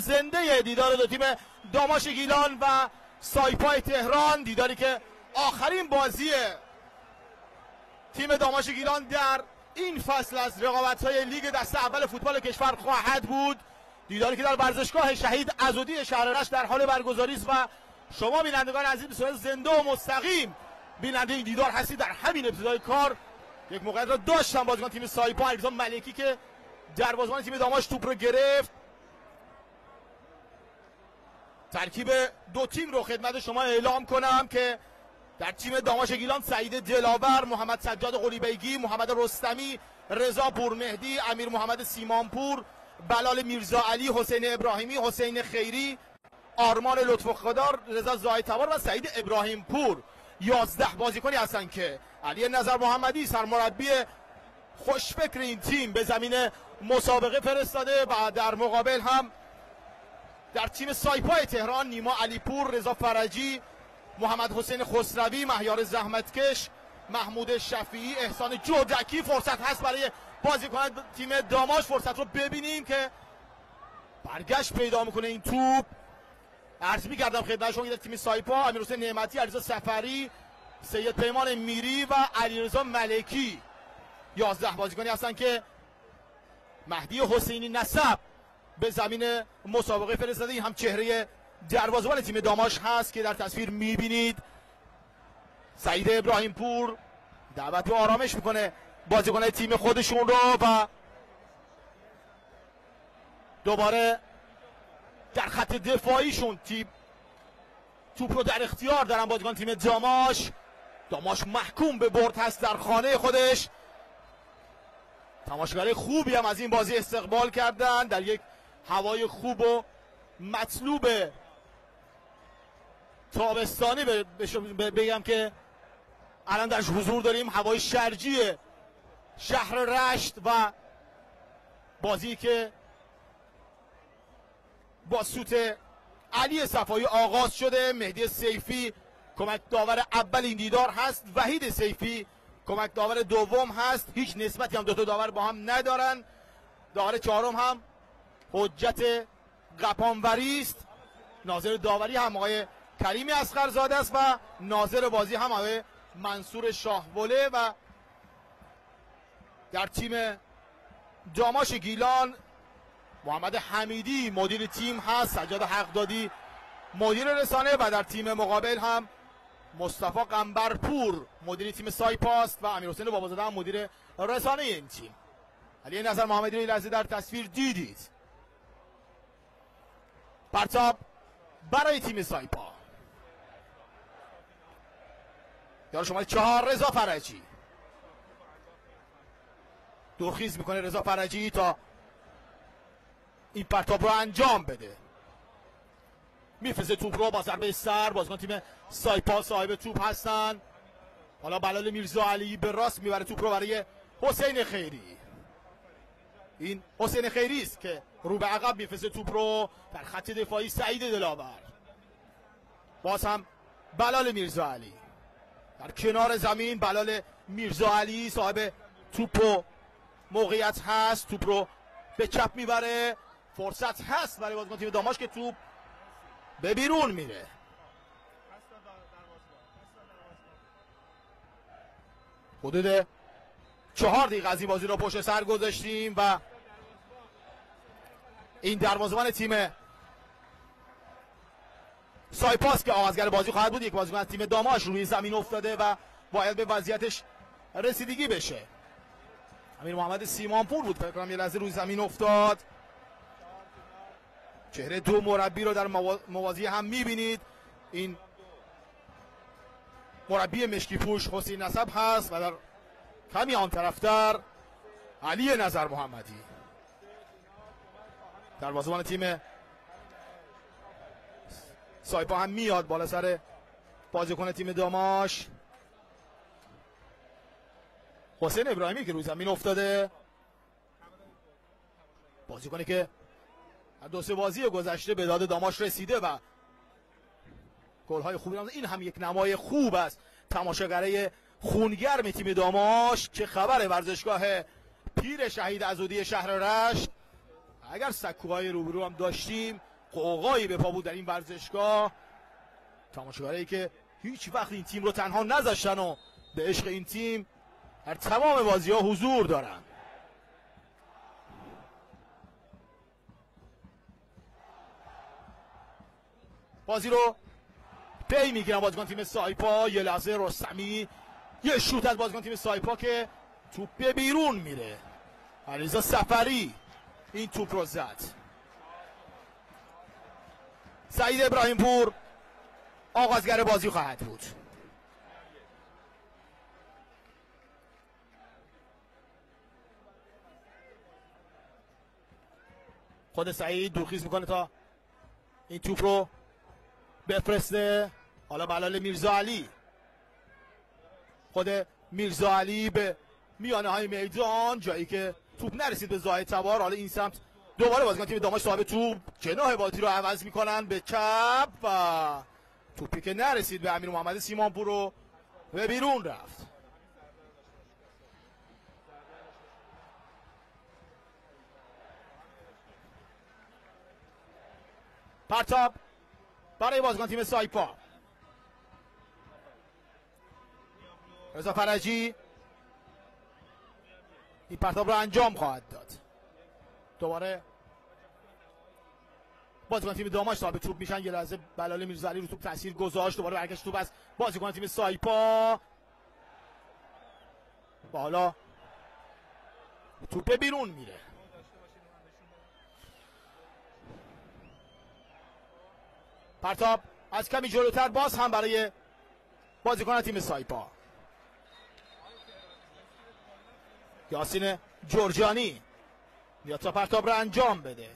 زنده دیدار دو تیم داماش گیلان و سایپای تهران، دیداری که آخرین بازی تیم داماش گیلان در این فصل از رقابت‌های لیگ دسته اول فوتبال کشور خواهد بود. دیداری که در ورزشگاه شهید عضدی شهر رشت در حال برگزاری است و شما بینندگان عزیز به صورت زنده و مستقیم بیننده این دیدار هستید. در همین ابتدای کار یک موقعیت را داشتن بازیکن تیم سایپا علیرضا ملکی که دروازه‌بان تیم داماش توپ رو گرفت. ترکیب دو تیم رو خدمت شما اعلام کنم که در تیم داماش گیلان سعید دلاور، محمد سجاد قلیبیگی، محمد رستمی، رضا پورمهدی، امیر محمد سیمانپور، بلال میرزا علی، حسین ابراهیمی، حسین خیری، آرمان لطف‌خدا، رضا زاهدتبار و سعید ابراهیم پور 11 بازیکنی هستند که علی نظر محمدی سرمربی خوشفکر این تیم به زمین مسابقه فرستاده و در مقابل هم در تیم سایپای تهران نیما علیپور، رضا فرجی، محمد حسین خسروی، مهیار زحمتکش، محمود شفیعی، احسان جودکی. فرصت هست برای بازیکن تیم داماش، فرصت رو ببینیم که برگشت پیدا میکنه این توپ. عرض می‌کردم خدمت شما در تیم سایپا امیرحسین نعمتی، علیرضا سفری، سید پیمان میری و علیرضا ملکی 11 بازیکنی هستن که مهدی حسینی نسب به زمین مسابقه فرستاده. این هم چهره دروازه‌بان تیم داماش هست که در تصویر می‌بینید. سعید ابراهیم پور دعوت به آرامش میکنه بازیکن‌های تیم خودشون رو و دوباره در خط دفاعیشون توپ رو در اختیار دارن بازیکن تیم داماش محکوم به برد هست در خانه خودش. تماشاگرای خوبی هم از این بازی استقبال کردن در یک هوای خوب و مطلوب تابستانی بگم که الان درش حضور داریم. هوای شرجی شهر رشت و بازی که با سوت علی صفایی آغاز شده. مهدی سیفی کمک داور اول این دیدار هست، وحید سیفی کمک داور دوم هست. هیچ نسبتی هم دوتا داور با هم ندارن. داور چهارم هم حجت قپانوری است. ناظر داوری هم آقای کریمی اصغرزاده است و ناظر بازی هم آقای منصور شاهوله. و در تیم داماش گیلان محمد حمیدی مدیر تیم هست، سجاد حقدادی مدیر رسانه و در تیم مقابل هم مصطفی قنبرپور مدیر تیم سایپاست و امیرحسین بابازاده هم مدیر رسانه این تیم. علی نظر محمدی رو این لحظه در تصویر دیدید. پرتاب برای تیم سایپا. یار شماره 4 رضا فرجی دورخیز میکنه. رضا فرجی تا این پرتاب رو انجام بده میفرسته توپ رو با ضربه سر. بازیکن تیم سایپا صاحب توپ هستن. حالا بلال میرزا علی به راست میبره توپ رو برای حسین خیری. این حسین خیری است که رو به عقب میفرسته توپ رو در خط دفاعی. سعید دلاور، باز هم بلال میرزا علی در کنار زمین. بلال میرزا علی صاحب توپ و موقعیت هست، توپ رو به چپ میبره. فرصت هست برای بازیکن تیم داماش که توپ به بیرون میره. حدود 4 دقیقه از این بازی رو پشت سر گذاشتیم و این دروازه‌بان تیم سایپاس که آغازگر بازی خواهد بود، یک بازیکن از تیم داماش روی زمین افتاده و باید به وضعیتش رسیدگی بشه. امیر محمد سیمانپور بود فکر کنم یه لحظه روی زمین افتاد. چهره دو مربی رو در موازی هم میبینید. این مربی مشکی پوش حسین نسب هست و در کمی آن طرفتر علی نظر محمدی. دروازه‌بان تیم سایپا هم میاد بالا سر بازیکن تیم داماش. حسین ابراهیمی که روی زمین افتاده، بازیکنی که دو سه بازی گذشته به داد داماش رسیده و گل‌های خوبی داشته. این هم یک نمای خوب است. تماشاگرای خونگرم تیم داماش چه خبر ورزشگاه پیر شهید عضدی شهر رشت. اگر سکوهای روبرو هم داشتیم قوقایی به پا بود در این ورزشگاه. تماشاگرایی که هیچ وقت این تیم رو تنها نذاشتن و به عشق این تیم در تمام بازی‌ها حضور دارن. بازی رو پی میگیرن بازیکن تیم سایپا. یه لحظه رستمی، یه شوت از بازیکن تیم سایپا که توپ به بیرون میره. علیرضا سفری این توپ رو زد. سعید ابراهیم پور آغازگر بازی خواهد بود. خود سعید دورخیز میکنه تا این توپ رو بفرسته. حالا بلال میرزا علی، خود میرزا علی به میانه های میدان، جایی که توپ نرسید به زاهد تبار. حالا این سمت دوباره بازیکن تیم داماش صاحب توپ جناح بازی رو عوض میکنن به چپ و توپی که نرسید به امیر محمد سیمانپور رو به بیرون رفت. پرتاب برای بازیکن تیم سایپا. رضا فرجی این پرتاب رو انجام خواهد داد. دوباره بازیکن تیم داماش صاحب توپ میشن. یه لحظه بلال میرزاعلی رو توپ تاثیر گذاشت. دوباره برگشت توپ از بازیکن تیم سایپا. و حالا توپ بیرون میره. پرتاب از کمی جلوتر باز هم برای بازیکن تیم سایپا. یاسین جرجانی میاد تا پرتاب رو انجام بده.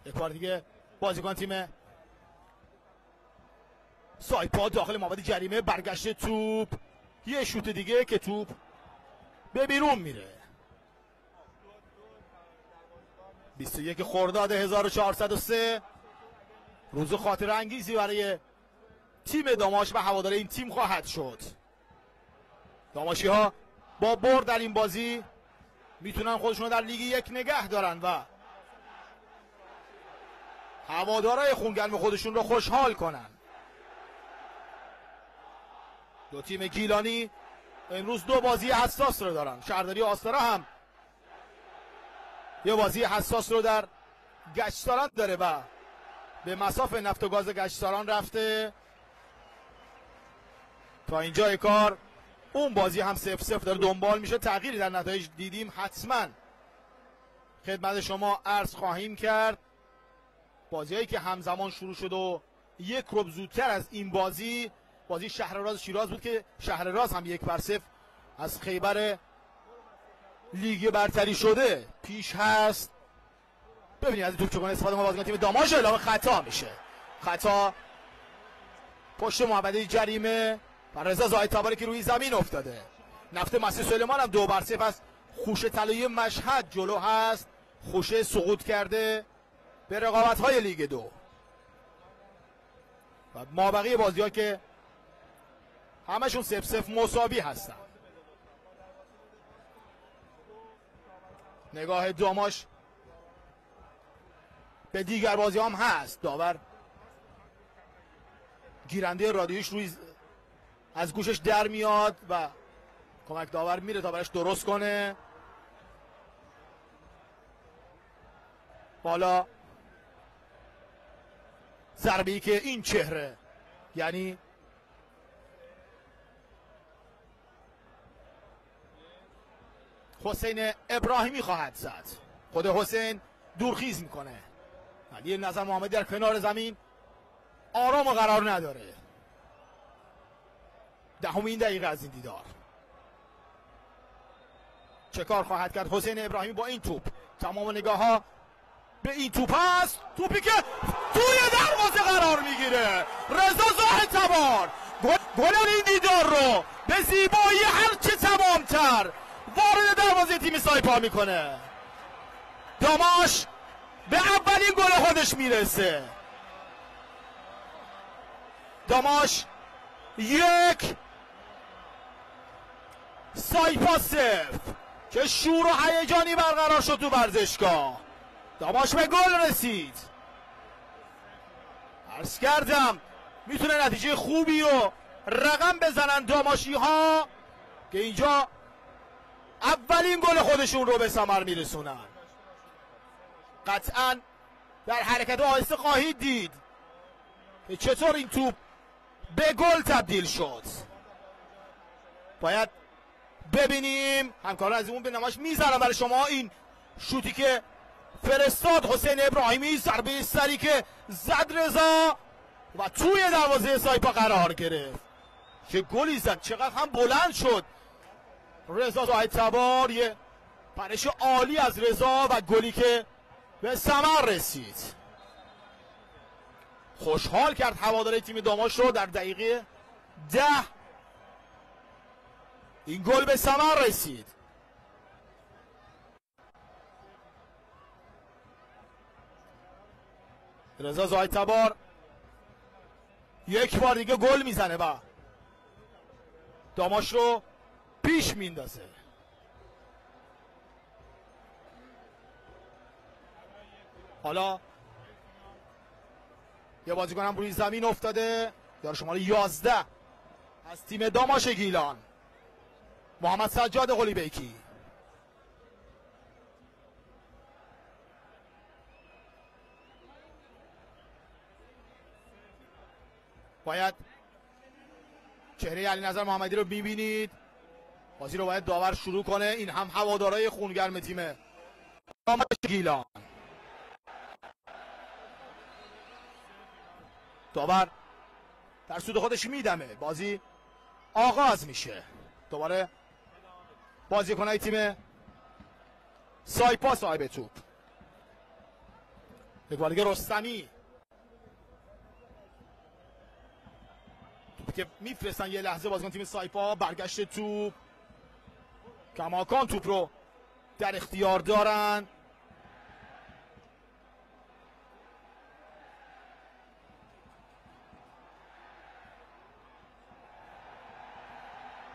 یک بار دیگه بازیکن تیم سایپا داخل محوطه جریمه. برگشت توپ، یه شوت دیگه که توپ به بیرون میره. 21 خرداد 1403 روز خاطره انگیزی برای تیم داماش و هوادار این تیم خواهد شد. داماشی ها با برد در این بازی میتونن خودشون رو در لیگ یک نگه دارن و هوادارهای خونگرم خودشون رو خوشحال کنن. دو تیم گیلانی امروز دو بازی حساس رو دارن. شهرداری آستارا هم یه بازی حساس رو در گچساران داره و به مصاف نفت و گاز گچساران رفته. تا اینجای کار اون بازی هم 0-0 داره دنبال میشه. تغییری در نتایج دیدیم حتما خدمت شما عرض خواهیم کرد. بازیایی که همزمان شروع شد و یک ربع زودتر از این بازی شهرراز شیراز بود که شهرراز هم 1-0 از خیبر لیگ برتری شده پیش هست. ببینید از توپ چگونه استفاده کنه بازیکن تیم داماش. اعلام خطا میشه. خطا پشت محوطه جریمه و رضا زاهد تباری که روی زمین افتاده. نفت مسیح سلیمان هم 2-0 از خوشه طلایی مشهد جلو هست. خوشه سقوط کرده به رقابت‌های لیگ 2 و مابقی بازی‌ها که همشون 0-0 مساوی هستن. نگاه داماش به دیگر بازی هم هست. داور گیرنده رادیوش روی از گوشش در میاد و کمک داور میره تا براش درست کنه. بالا ضربه‌ای که این چهره یعنی حسین ابراهیمی خواهد زد. خود حسین دورخیز میکنه. علی نظر محمدی در کنار زمین آرام و قرار نداره. دهمین دقیقه از این دیدار. چه کار خواهد کرد حسین ابراهیمی با این توپ؟ تمام نگاه ها به این توپ هست. توپی که توی دروازه قرار میگیره. رضا زاهد تبار گل این دیدار رو به زیبایی هرچه تمامتر وارد دروازه تیم سایپا میکنه. داماش به اولین گل خودش میرسه. داماش 1 سایپا 0 که شور و هیجانی برقرار شد تو ورزشگاه. داماش به گل رسید. عرض کردم میتونه نتیجه خوبی رو رقم بزنن داماشی ها که اینجا اولین گل خودشون رو به ثمر میرسونن. قطعا در حرکت آهسته خواهید دید که چطور این توپ به گل تبدیل شد. باید ببینیم همکاران از اون به نمایش میذارم برای شما این شوتی که فرستاد حسین ابراهیمی، ضربه سری که زد رضا و توی دروازه سایپا قرار گرفت. چه گلی زد، چقدر هم بلند شد رضا زاهدتبار. یه پرش عالی از رضا و گلی که به ثمر رسید. خوشحال کرد هواداره تیم داماش رو. در دقیقه 10 این گل به ثمر رسید. رضا زاهدتبار یک بار دیگه گل میزنه و داماش رو پیش میندازه. حالا یه بازیکنم روی زمین افتاده، یار شماره 11 از تیم داماش گیلان، محمد سجاد قلیبیکی. باید چهره علینظر محمدی رو میبینید. بازی رو باید داور شروع کنه. این هم هوادارهای خونگرم تیم داماش گیلان. داور در سود خودش میدمه. بازی آغاز میشه. دوباره بازیکنای تیم سایپا صاحب توپ. یک بار دیگه رستمی که میفرستن یه لحظه بازیکن تیم سایپا. برگشت توپ، کماکان توپ رو در اختیار دارن.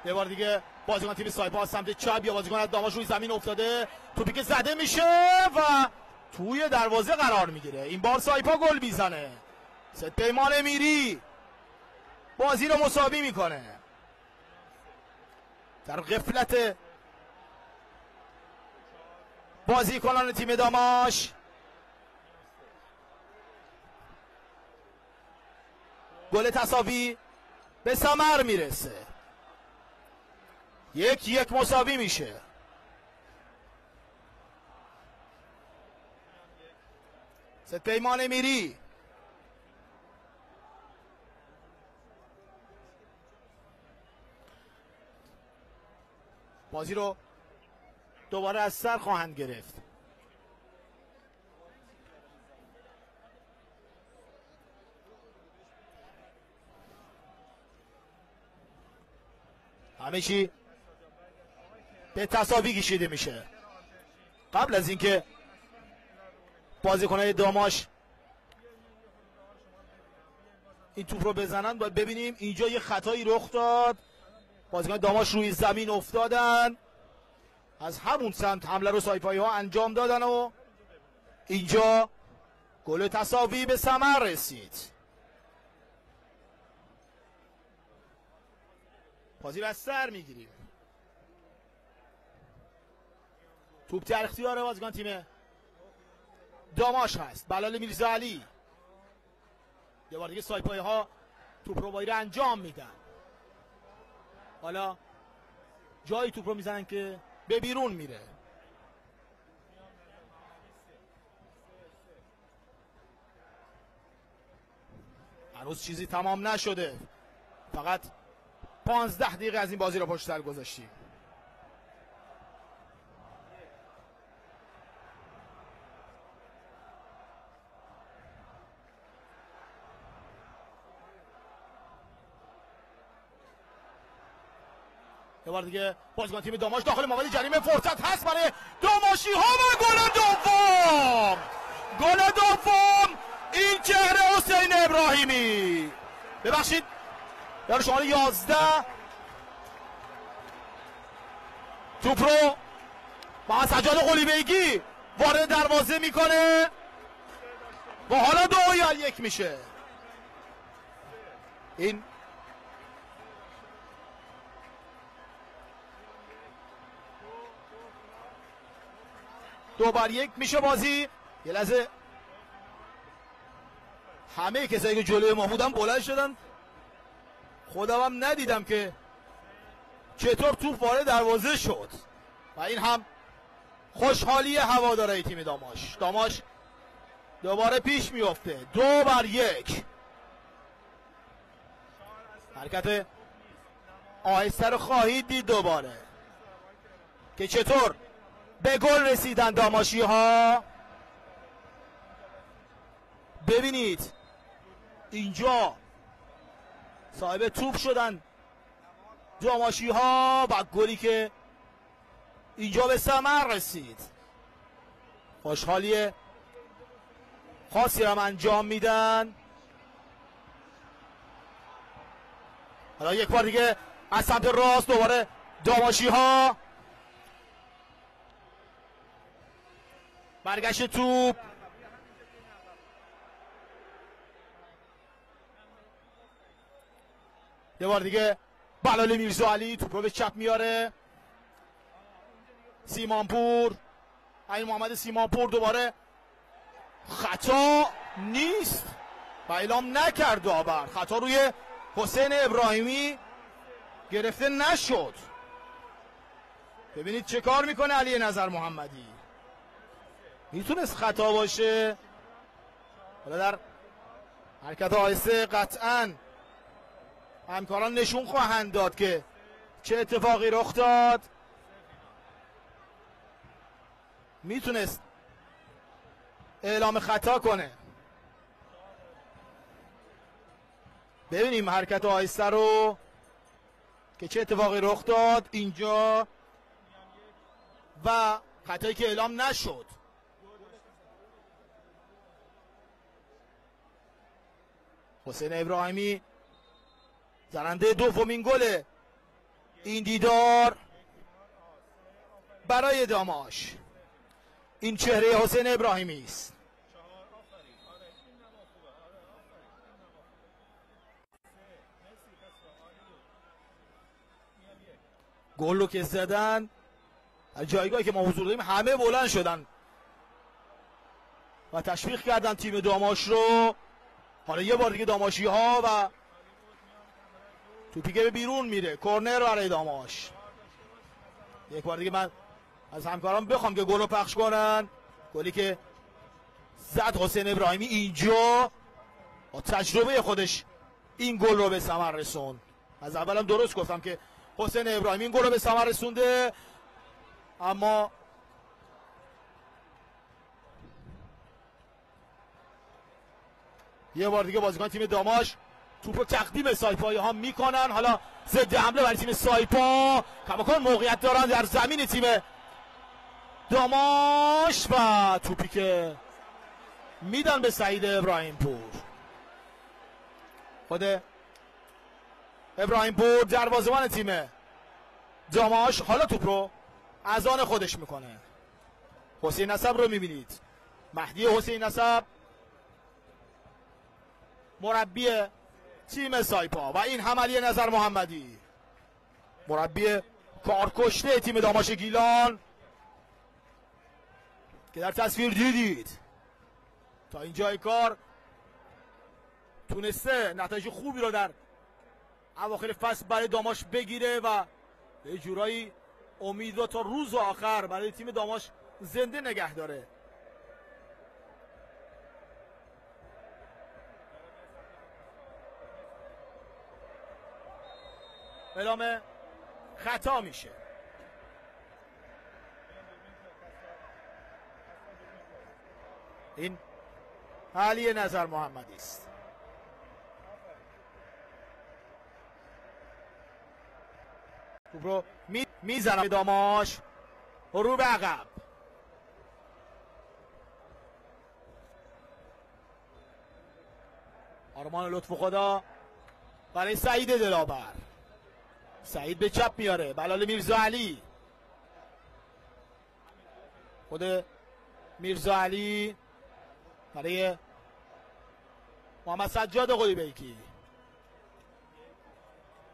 یه بار دیگه بازیکن تیم سایپا سمت چپ، یا بازیکن از داماش روی زمین افتاده، توپی که زده میشه و توی دروازه قرار میگیره. این بار سایپا گل میزنه. ست پیمان میری بازی رو مساوی میکنه. در غفلت بازیکنان تیم داماش گل تساوی به ثمر میرسه. 1-1 مساوی میشه. ست پیمان میری بازی رو دوباره از سر خواهند گرفت. همه چی به تساوی کشیده میشه. قبل از اینکه بازیکن‌های داماش این توپ رو بزنن باید ببینیم اینجا یه خطایی رخ داد. بازیکن داماش روی زمین افتادن، از همون سمت حمله رو سایپایی ها انجام دادن و اینجا گل تساوی به ثمر رسید. بازی رو از سر میگیریم. توپ در اختیار بازیکن تیم داماش هست، بلال میرزاعلی. یه بار دیگه سایپایی ها توپ رو باید انجام میدن. حالا جایی توپ رو میزنن که به بیرون میره. هنوز چیزی تمام نشده. فقط 15 دقیقه از این بازی رو پشت سر گذاشتیم. یه بار دیگه بازیکن تیم داماش داخل محوطه جریمه، فرصت هست برای داماشی ها و گل دوم. گل دوم این چهره حسین ابراهیمی. ببخشید یار شماره 11 توپ رو با سجاد قلیبیگی وارد دروازه میکنه و حالا 2-1 میشه. این دو بر یک میشه بازی. یه لحظه همه کسایی که جلوی ما بودن بلند شدن، خودم هم ندیدم که چطور توپ وارد دروازه شد و این هم خوشحالی هواداره تیم داماش. داماش دوباره پیش میفته 2-1. حرکت آهسته رو خواهید دید دوباره که چطور به گل رسیدن داماشی ها. ببینید اینجا صاحب توپ شدن داماشی ها و گلی که اینجا به ثمر رسید. خوشحالی خاصی هم انجام میدن. حالا یک بار دیگه از سمت راست دوباره داماشی ها، برگشت توپ یه بار دیگه بلال میرزاعلی توپ رو به چپ میاره. سیمانپور، این محمد سیمانپور دوباره خطا نیست و اعلام نکرد داور. خطا روی حسین ابراهیمی گرفته نشد. ببینید چه کار میکنه علی نظر محمدی. میتونست خطا باشه. حالا در حرکت آهسته قطعاً همکاران نشون خواهند داد که چه اتفاقی رخ داد. میتونست اعلام خطا کنه. ببینیم حرکت آهسته رو که چه اتفاقی رخ داد اینجا و خطایی که اعلام نشد. حسین ابراهیمی زننده دومین گل این دیدار برای داماش. این چهره حسین ابراهیمی است. گل رو که زدن از جایگاهی که ما حضور داریم همه بلند شدن و تشویق کردن تیم داماش رو. حالا یه بار دیگه داماشی ها و توپی که به بیرون میره، کورنر برای داماش. یک بار دیگه من از همکاران بخوام که گل رو پخش کنن. گلی که زد حسین ابراهیمی اینجا با تجربه خودش این گل رو به ثمر رسوند. از اولم درست گفتم که حسین ابراهیمی این گل رو به ثمر رسونده، اما یه بار دیگه بازیکن تیم داماش توپو تقدیم سایپایی ها میکنن. حالا ضد حمله برای تیم سایپا، کماکان موقعیت دارن در زمین تیم داماش و توپی که میدن به سعید ابراهیم پور. خود ابراهیم پور دروازه‌بان تیم داماش حالا توپ رو از آن خودش میکنه. حسین نسب رو میبینید، مهدی حسین نسب مربی تیم سایپا و این هم علی نظر محمدی مربی کارکشته تیم داماش گیلان که در تصویر دیدید تا اینجای کار تونسته نتایج خوبی رو در اواخر فصل برای داماش بگیره و به جورایی امید رو تا روز آخر برای تیم داماش زنده نگه داره. اعلام خطا میشه. این علی نظر محمدی است. توپ رو میزنم داماش رو به عقب. آرمان لطف خدا برای سعید دلاور. سعید به چپ میاره، بلال میرزاعلی خود میرزا علی برای محمد سجاد قلیبیگی.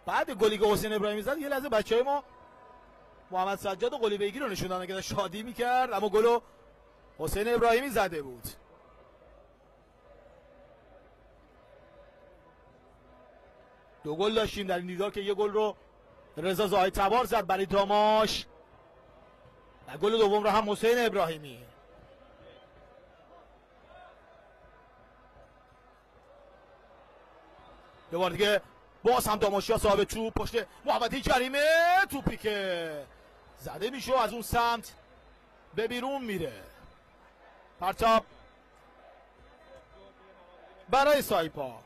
بعد گلی که حسین ابراهیمی زد یه لحظه بچهای ما محمد سجاد قلیبیگی رو نشون دادن که شادی میکرد، اما گلو حسین ابراهیمی زده بود. دو گل داشتیم در این دیدار که یه گل رو رضا زاهد تبار زد برای داماش و گل دوم رو هم حسین ابراهیمی. یه بار دیگه باز هم داماشیا صاحب توپ پشت محمدی کریمه، توپی که زده میشه از اون سمت به بیرون میره. پرتاب برای سایپا.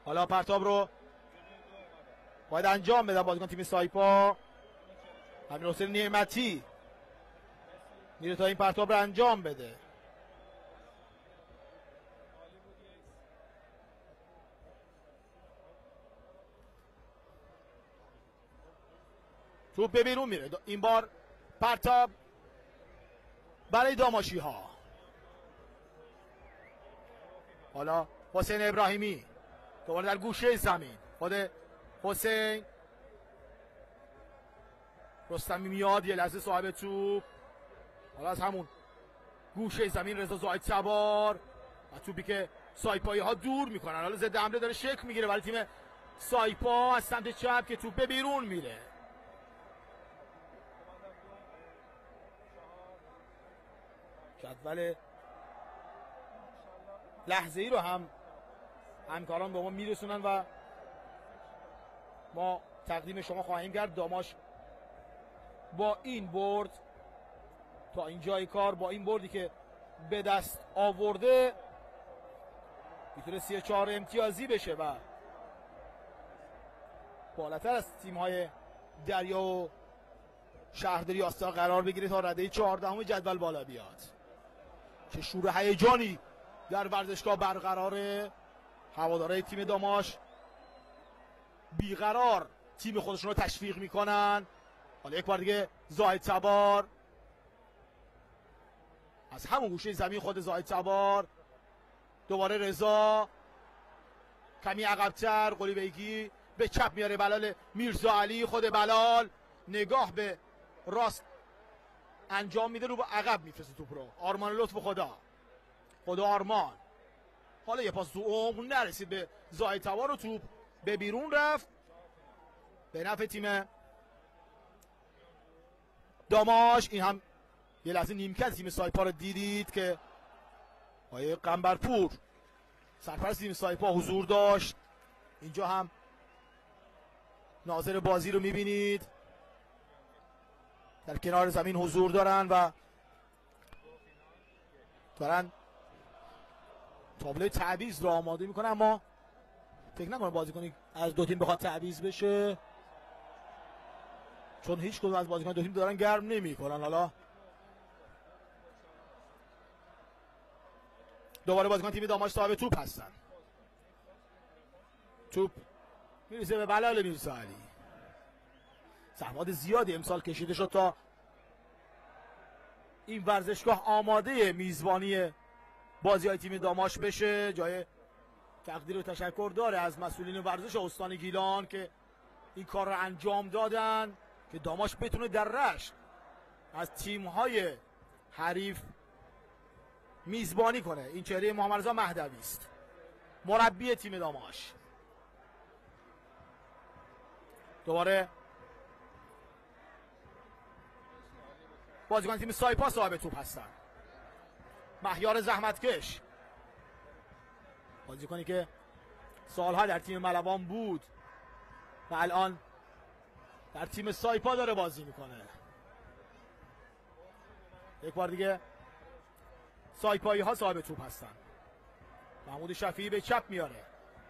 حالا پرتاب رو باید انجام بده بازیکن تیم سایپا. امیر حسین نعمتی میره تا این پرتاب رو انجام بده. توپ به بیرون میره. این بار پرتاب برای داماشی ها. حالا حسین ابراهیمی دوباره در گوشه زمین. خود حسین رستمی میاد، یه لحظه صاحب توپ. حالا از همون گوشه زمین رضا زاهد تبار و توپی که سایپایی ها دور میکنن. حالا ضد حمله داره شکل میگیره برای تیم سایپا از سمت چپ که توپ به بیرون میره. جدول لحظه ای رو هم همکاران به ما میرسونن و ما تقدیم شما خواهیم کرد. داماش با این برد تا این جای کار، با این بردی که به دست آورده، میتونه 34 امتیازی بشه و بالاتر از تیم‌های دریا و شهرداری آستا قرار بگیره تا رده 14 جدول بالا بیاد. چه شور و هیجانی در ورزشگاه برقراره. هوادارهای تیم داماش بیقرار تیم خودشون رو تشویق میکنن. حالا یک بار دیگه زاهد تبار از همون گوشه زمین، خود زاهد تبار دوباره رضا کمی عقب‌تر، قلیبیگی به چپ میاره بلال میرزا علی. خود بلال نگاه به راست انجام میده، رو به عقب میفرسته توپ رو. آرمان لطف خدا آرمان. حالا یه پاس تو عمق نرسید به زاهد تبار و توپ به بیرون رفت به نفع تیم داماش. این هم یه لحظه نیمکت تیم سایپا رو دیدید که آقای قنبرپور سرپرست تیم سایپا حضور داشت. اینجا هم ناظر بازی رو میبینید در کنار زمین حضور دارن و دارن تابلوی تعویض رو آماده میکنن، اما فکر نکنم بازیکنی از دو تیم بخواد تعویض بشه چون هیچ کدوم از بازیکن دو تیم دارن گرم نمیکنن. حالا دوباره بازیکن تیم داماش صاحب توپ هستن. توپ میرسه به بلال میرزا علی. زحمات زیادی امسال کشیده شد تا این ورزشگاه آماده میزبانی بازی‌های تیم داماش بشه. جای تقدیر و تشکر داره از مسئولین ورزش استان گیلان که این کار رو انجام دادن که داماش بتونه در رشت از تیم‌های حریف میزبانی کنه. این چهره محمد رضا مهدوی است، مربی تیم داماش. دوباره بازیکن تیم سایپا صاحب توپ هستن. مهیار زحمتکش، بازیکنی که سالها در تیم ملوان بود و الان در تیم سایپا داره بازی میکنه. یک بار دیگه سایپایی ها صاحب توپ هستن. محمود شفیعی به چپ میاره،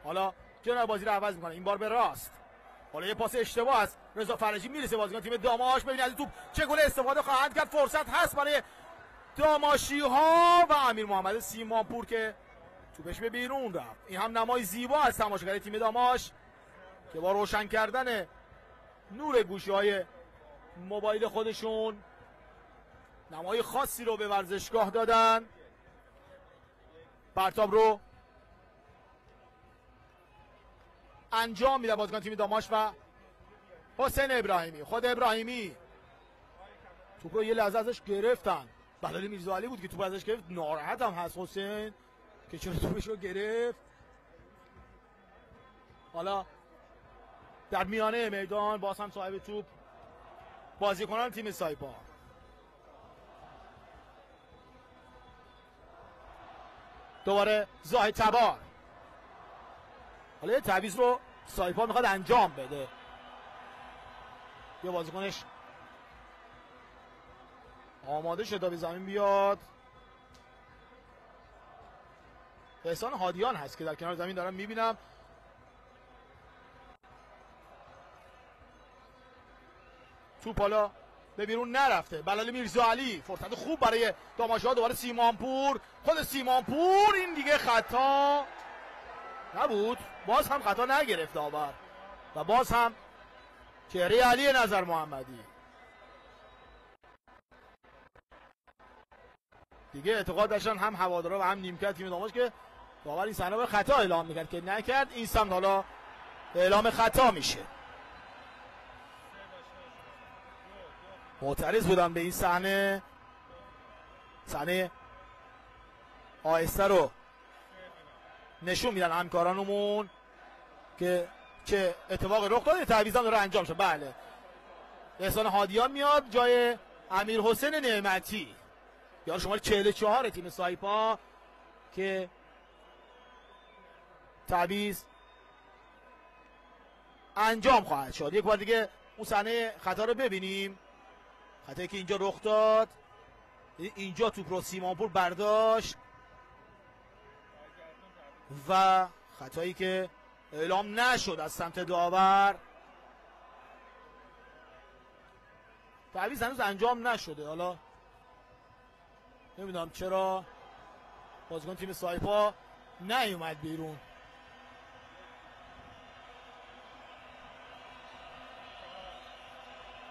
حالا جناب بازی رو عوض میکنه، این بار به راست. حالا یه پاس اشتباه است، رضا فرجی میرسه بازیکن تیم داماش. ببینید از این توپ چه گل استفاده خواهند کرد. فرصت هست برای داماشی ها و امیر محمد سیمانپور که توپش به بیرون رفت. این هم نمای زیبا از تماشاگر تیم داماش که با روشن کردن نور گوشی‌های موبایل خودشون نمای خاصی رو به ورزشگاه دادن. پرتاب رو انجام میده بازیکن تیم داماش و حسین ابراهیمی. خود ابراهیمی توپ رو یه لحظه ازش گرفتن. بلال میرزاعلی بود که توپ ازش گرفت. ناراحت هم هست حسین که چرا توپش رو گرفت. حالا در میانه میدان باز هم صاحب توپ بازیکنان تیم سایپا. دوباره زاهد تبار. حالا یه تعویض رو سایپا میخواد انجام بده. یه بازیکنش آماده شد تا به زمین بیاد. احسان هادیان هست که در کنار زمین دارم میبینم. توپ حالا به بیرون نرفته. بلال میرزاعلی فرصت خوب برای داماشا. دوباره سیمانپور. خود سیمانپور این دیگه خطا نبود. باز هم خطا نگرفت داور و باز هم چهره علی نظر محمدی. دیگه اعتقاد داشتن هم هوادارا و هم نیمکت تیم داماش که داور این صحنه رو خطا اعلام میکرد که نکرد. این سمت حالا اعلام خطا میشه. معترض بودن به این صحنه. صحنه آهسته رو نشون میدن همکارانمون که چه اتفاقی رخ داده. تعویض هم داره انجام شد. بله احسان هادیان میاد جای امیر حسین نعمتی، یار شماره 44 تیم سایپا که تعویض انجام خواهد شد. یک بار دیگه اون صحنه خطا رو ببینیم. خطایی که اینجا رخ داد. اینجا توپ رو سیمانپور برداشت و خطایی که اعلام نشد از سمت داور. تعویض هنوز انجام نشده. حالا نمیدونم چرا بازیکن تیم سایپا نیومد بیرون.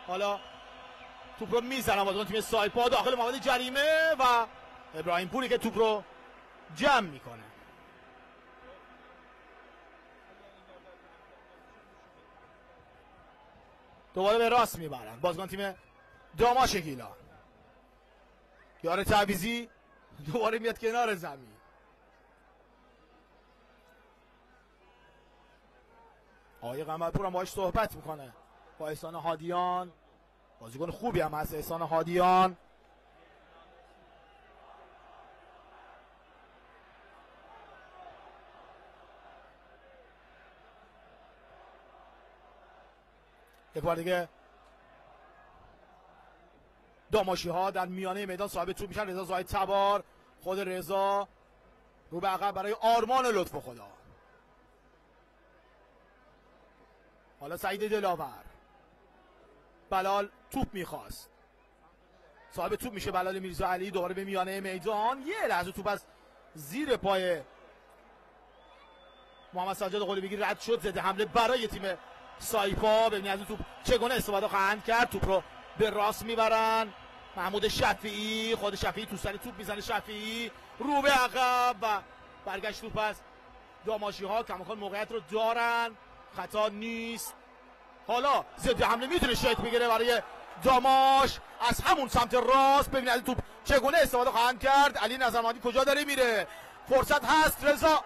حالا توپ رو میزنن بازیکن تیم سایپا داخل محوطه جریمه و ابراهیم پوری که توپ رو جمع میکنه. دوباره به راست میبرن بازیکن تیم داماش گیلان. یار تعویضی دوباره میاد کنار زمین. آقای قمرپور هم باهاش صحبت میکنه با احسان هادیان. بازیکن خوبی هم هست احسان هادیان. یک بار دیگه داماشی ها در میانه میدان صاحب توپ میشن. رضا زاهد تبار. خود رضا رو به عقب برای آرمان لطف خدا. حالا سعید دلاور. بلال توپ میخواست. صاحب توپ میشه بلال میرزاعلی. دوباره به میانه میدان. یه لحظه توپ از زیر پای محمد سجاد قلیبگی رد شد. ضد حمله برای تیم سایپا. ببینید از توپ چگونه استفاده خواهند کرد. توپ رو به راست میبرن. محمود شفیعی. خود شفیعی تو سر توپ میزنه. شفیعی رو به عقب و برگشت توپ از داماشی ها. کماکان موقعیت رو دارن. خطا نیست. حالا ضد حمله میتونه شکل بگیره برای داماش از همون سمت راست. ببینید از توپ چگونه استفاده خواهند کرد. علی نظرمندی کجا داره میره. فرصت هست. رضا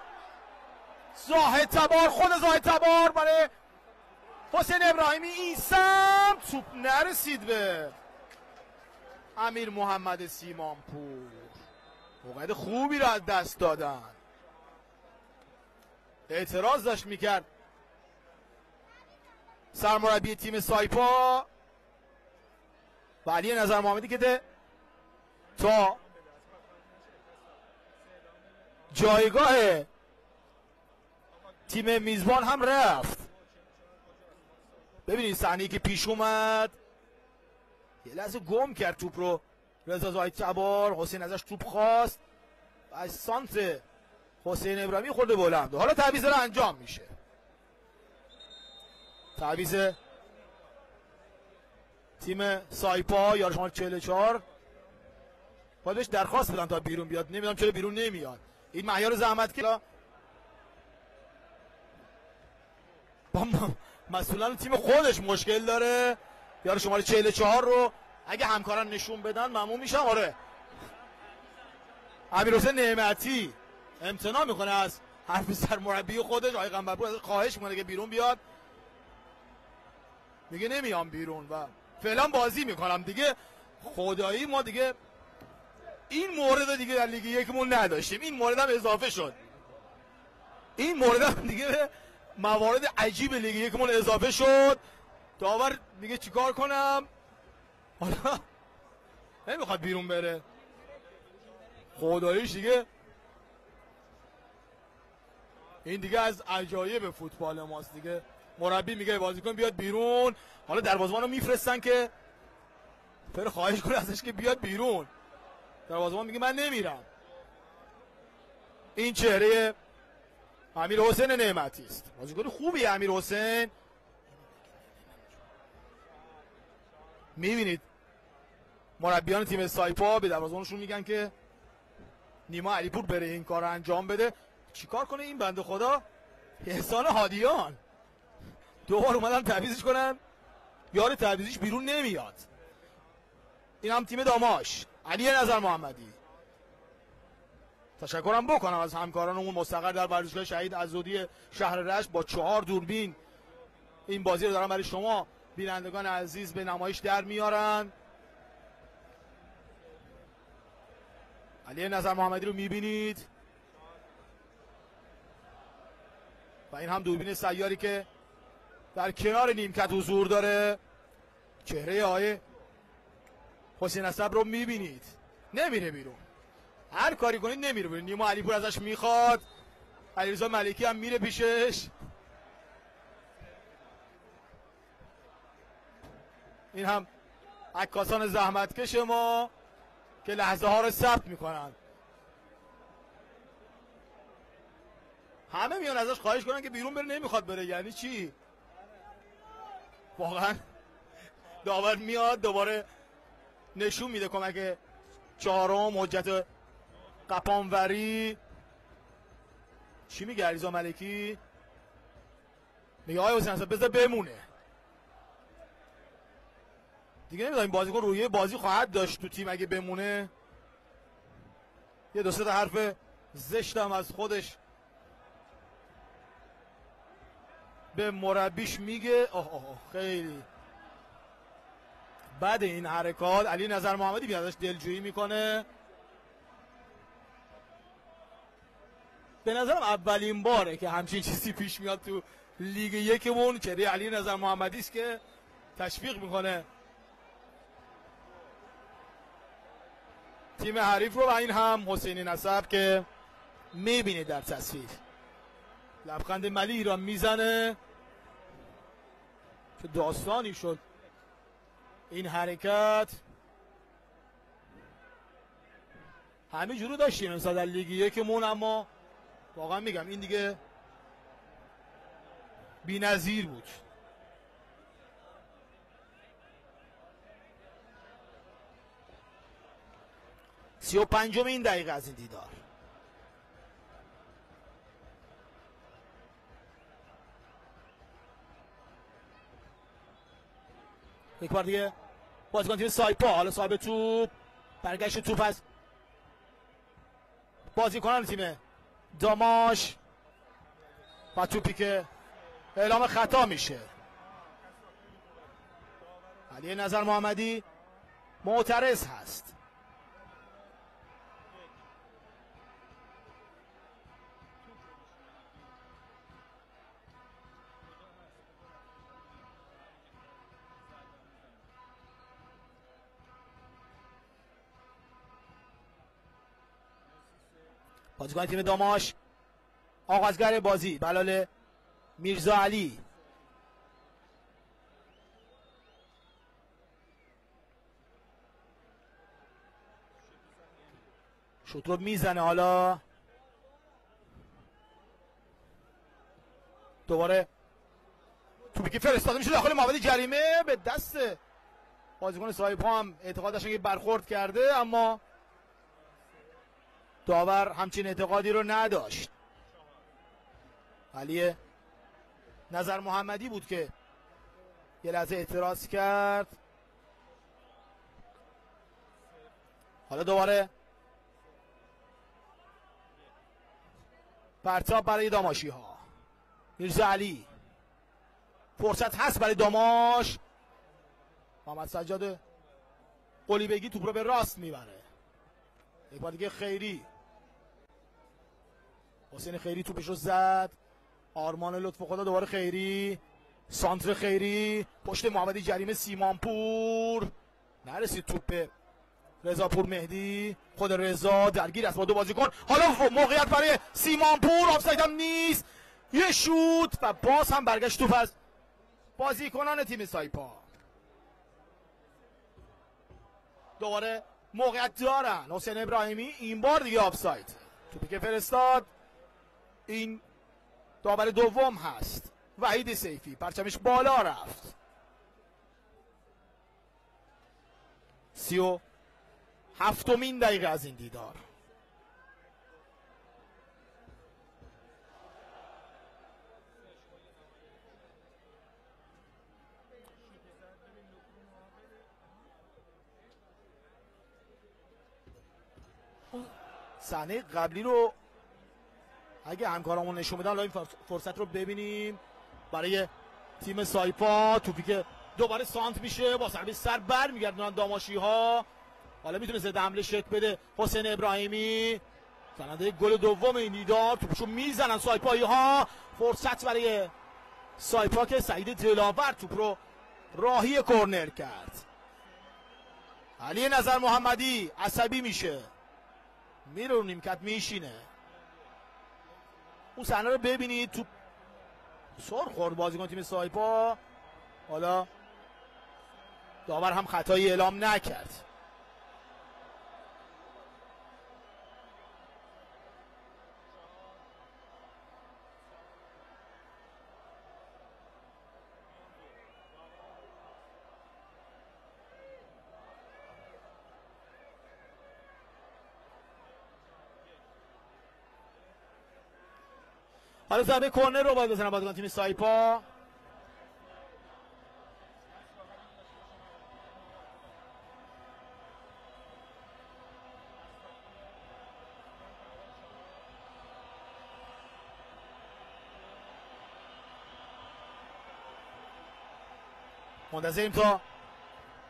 زاهد تبار. خود زاهد تبار برای حسین ابراهیمی. این سمت توپ نرسید به امیر محمد سیمانپور. موقعیت خوبی را از دست دادن. اعتراض داشت میکرد سرمربی تیم سایپا و علی نظر محمدی که تا جایگاه تیم میزبان هم رفت. ببینید صحنه‌ای که پیش اومد. یه لحظه گم کرد توپ رو رضا زاهد تبار. حسین ازش توپ خواست و از سانت حسین ابراهیمی خورده بلند. حالا تعویض رو انجام میشه. تعویض تیم سایپا یار شماره 44 باید بهش درخواست بدن تا بیرون بیاد. نمیدونم چرا بیرون نمیاد. این مهیار زحمت که با مسئولان تیم خودش مشکل داره. یار شماره 44 رو اگه همکاران نشون بدن ممنون میشم. آره امیرحسین نعمتی امتناع میکنه از حرف سرمربی خودش آقای قنبرپور، ازش خواهش میکنه که بیرون بیاد. میگه نمیام بیرون و فعلا بازی میکنم دیگه. خدایی ما دیگه این مورد دیگه در لیگ یکمون نداشتیم. این مورد هم اضافه شد. این مورد هم دیگه به موارد عجیب لیگ یکمون اضافه شد. داور میگه چیکار کنم؟ حالا نمیخواد بیرون بره. خداییش دیگه این دیگه از عجایب فوتبال ماست دیگه. مربی میگه بازیکن بیاد بیرون. حالا دروازه‌بان رو میفرستن که پر خواهش کنه ازش که بیاد بیرون. دروازه‌بان میگه من نمیرم. این چهره امیرحسین نعمتی است. بازیکن خوبیه امیرحسین. میبینید مربیان تیم سایپا به دروازه‌بانشون میگن که نیما علیپور بره این کار رو انجام بده. چیکار کنه این بنده خدا؟ احسان هادیان دوبار اومدن تعویضش کنن. یار تعویضیش بیرون نمیاد. این هم تیم داماش علی نظر محمدی. تشکرم بکنم از همکارانمون مستقر در ورزشگاه شهید عزودی شهر رشت. با 4 دوربین این بازی رو دارن برای شما بینندگان عزیز به نمایش در میارن. علی نظر محمدی رو میبینید و این هم دوربین سیاری که در کنار نیمکت حضور داره. چهره آقای حسین اسب رو میبینید نمیره بیرون. هر کاری کنید نمیره بیرون. نیما علیپور ازش میخواد. علیرضا ملکی هم میره پیشش. این هم عکاسان زحمتکش ما که لحظه ها رو ثبت میکنن. همه میان ازش خواهش کنن که بیرون بره. نمیخواد بره. یعنی چی؟ واقعا داور میاد دوباره نشون میده کمک چهارم حجت قپانوری. چی میگه علیرضا ملکی؟ میگه آقای حسین حسن بذار بمونه دیگه. نمیدونم بازیکن روحیه بازی خواهد داشت تو تیم اگه بمونه. یه 2-3 حرف زشتم از خودش به مربیش میگه. خیلی بعد این حرکات علی نظر محمدی بیاد ازش دلجویی میکنه. به نظرم اولین باره که همچین چیزی پیش میاد تو لیگ یکمون. چهره علی نظر محمدی است که تشویق میکنه تیم حریف رو. و این هم حسین نسب که میبینید در تصویر لبخند ملیحی را میزنه. چه داستانی شد این حرکت. همه جورو داشتیم امسال در لیگ یکمون، اما واقعا میگم این دیگه بی‌نظیر بود. سی و پنجمین دقیقه از این دیدار. یک بار دیگه بازیکن تیم سایپا، حالا صاحب توپ، برگشت توپ از بازیکنان تیم داماش و توپی که اعلام خطا میشه. علی نظر محمدی معترض هست. بازیکن تیم داماش آغازگر بازی بلال میرزا علی. شوت رو میزنه. حالا دوباره توپی که فرستاده میشه داخل محوطه جریمه، به دست بازیکن سایپا هم اعتقاد داشتن که برخورد کرده، اما داور همچین اعتقادی رو نداشت. علی نظر محمدی بود که یه لحظه اعتراض کرد. حالا دوباره پرتاب برای داماشی ها. میرزا علی، فرصت هست برای داماش. محمد سجاد قلیبگی توپ رو به راست میبره. یک بار دیگه خیری، حسین خیری توپش رو زد. آرمان لطف خدا، دوباره خیری، سانتر خیری پشت محمدی جریمه. سیمانپور نرسید توپ به رضاپور مهدی. خود رضا درگیر است با دو بازیکن. حالا موقعیت برای سیمانپور، آفساید هم نیست. یه شوت و باز هم برگشت توپ از بازیکنان تیم سایپا. دوباره موقعیت دارن. حسین ابراهیمی این بار دیگه آفساید. توپی که فرستاد این داور دوم هست، وحید سیفی، پرچمش بالا رفت. 37مین دقیقه از این دیدار. صحنه قبلی رو اگه همکارامون نشون بدن، این فرصت رو ببینیم برای تیم سایپا. توپی که دوباره سانت میشه، با ضربه سر بر میگردونن داماشی ها. حالا میتونه ضد حمله شکل بده حسین ابراهیمی، زننده گل دوم این دیدار. توپشو میزنن سایپایی ها. فرصت برای سایپا که سعید دلاور توپ رو راهی کرنر کرد. علی نظر محمدی عصبی میشه، میره رو نیمکت میشینه. اون صحنه رو ببینید، تو سر خورد بازیکن تیم سایپا. حالا داور هم خطایی اعلام نکرد. حالا ضربه کرنر رو باید بزنن بازیکن تیم سایپا. منتظریم تا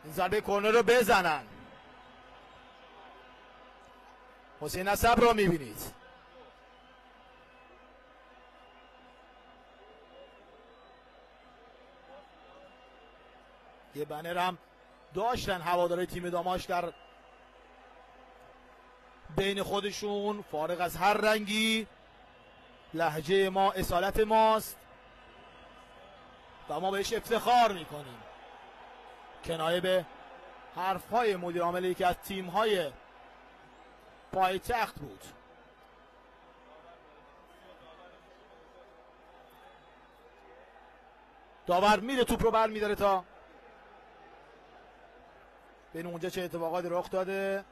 این ضربه کرنر رو بزنن. حسین نصب رو میبینید. یه بنر هم داشتن هواداری تیم داماش در بین خودشون، فارغ از هر رنگی لهجه ما اصالت ماست و ما بهش افتخار میکنیم. کنایه به حرفهای مدیر عامل یکی از تیم‌های پایتخت بود. داور میره توپ رو بر میداره تا بین اونجا چه اتفاقاتی رخ داده.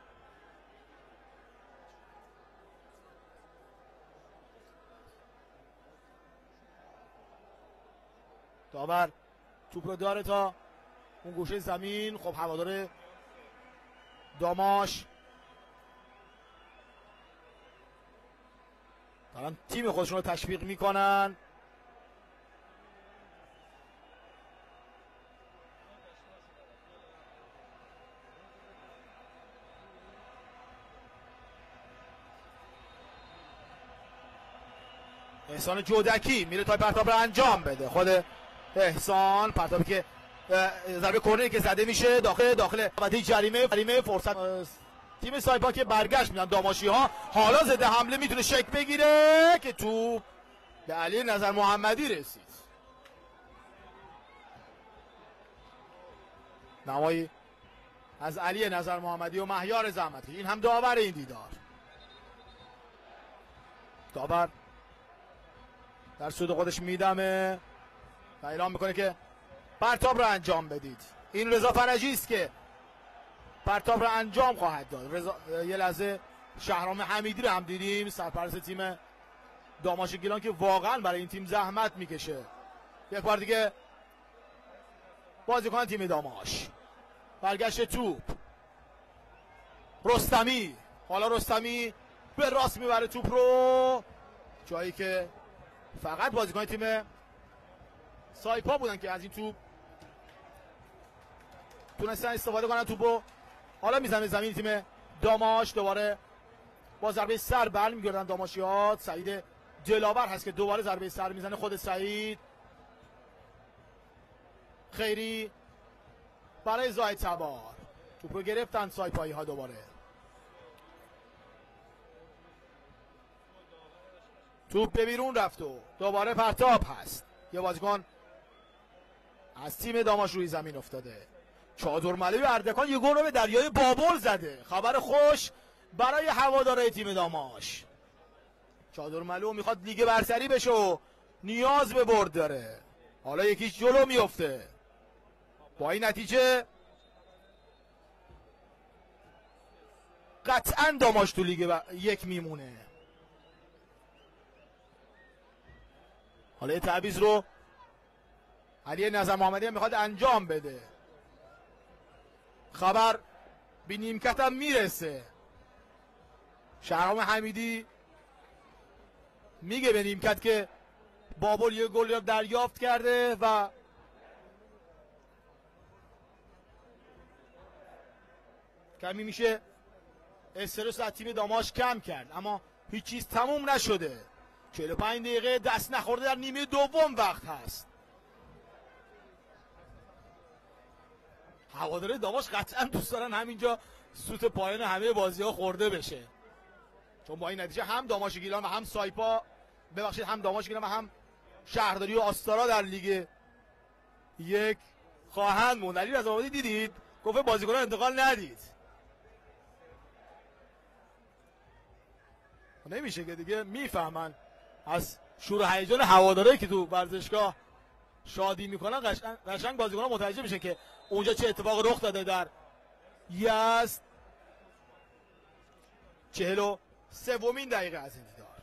داور توپ رو داره تا اون گوشه زمین. خب هوادار داماش دارن تیم خودشون رو تشویق میکنن. احسان جودکی میره تا پرتاب رو انجام بده. خود احسان پرتابی که ضربه کرنری که زده میشه داخل محوطه جریمه. فرصت تیم سایپا که برگشت میدن داماشی ها. حالا ضد حمله میتونه شکل بگیره که تو به علی نظر محمدی رسید. نمایی از علی نظر محمدی و مهیار زحمتی، این هم داور این دیدار. داور در سود خودش میدمه و اعلام میکنه که پرتاب رو انجام بدید. این رضا فرجی است که پرتاب رو انجام خواهد داد. یه لحظه شهرام حمیدی رو هم دیدیم، سرپرست تیم داماش گیلان، که واقعا برای این تیم زحمت میکشه. یک بار دیگه بازیکن تیم داماش، برگشت توپ رستمی، حالا رستمی به راست میبره توپ رو، جایی که فقط بازیکن تیم سایپا بودن که از این توپ تونستن استفاده کنن توپو. حالا میزنه زمین تیم داماش، دوباره با ضربه سر برمیگردن داماشیات. سعید دلاور هست که دوباره ضربه سر میزنه، خود سعید خیری برای زاهد تبار. توپو گرفتن سایپایی ها، دوباره توپ به بیرون رفت و دوباره پرتاب هست. یه بازیکن از تیم داماش روی زمین افتاده. چادرملوی اردکان یه گل رو به دریای بابل زده. خبر خوش برای هوادارهای تیم داماش. چادرملو میخواد لیگ برتری بشه و نیاز به برد داره. حالا یکیش جلو میفته. با این نتیجه قطعا داماش تو لیگ یک میمونه. حالا یه تعویض رو علی نظر محمدی هم میخواد انجام بده. خبر به نیمکت هم میرسه. شهرام حمیدی میگه به نیمکت که بابل یه گل دریافت کرده و کمی میشه استرس از تیم داماش کم کرد، اما هیچ چیز تموم نشده. 45 دقیقه دست نخورده در نیمه دوم وقت هست. هواداره داماش قطعا دوست دارن همینجا سوت پایان همه بازی ها خورده بشه، چون با این نتیجه هم داماش گیلان و هم سایپا، ببخشید هم داماش گیلان و هم شهرداری و آستارا در لیگ یک خواهند موند. علی رضا آبادی دیدید گفت بازیکنان انتقال ندید. نمیشه که دیگه میفهمن از شور و هیجان هواداره که تو ورزشگاه شادی میکنن، قشنگ بازیکنان متوجه میشه که اونجا چه اتفاق رخ داده. در یزد 43مین دقیقه از این دیدار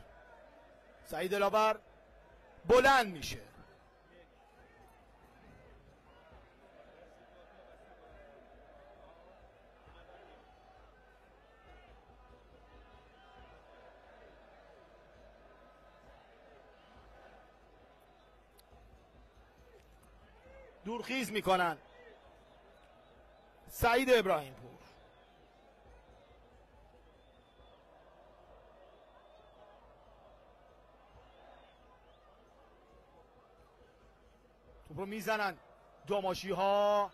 سعید دلاور بلند میشه. دورخیز میکنن سعید ابراهیم پور. توپ رو میزنن داماشی ها.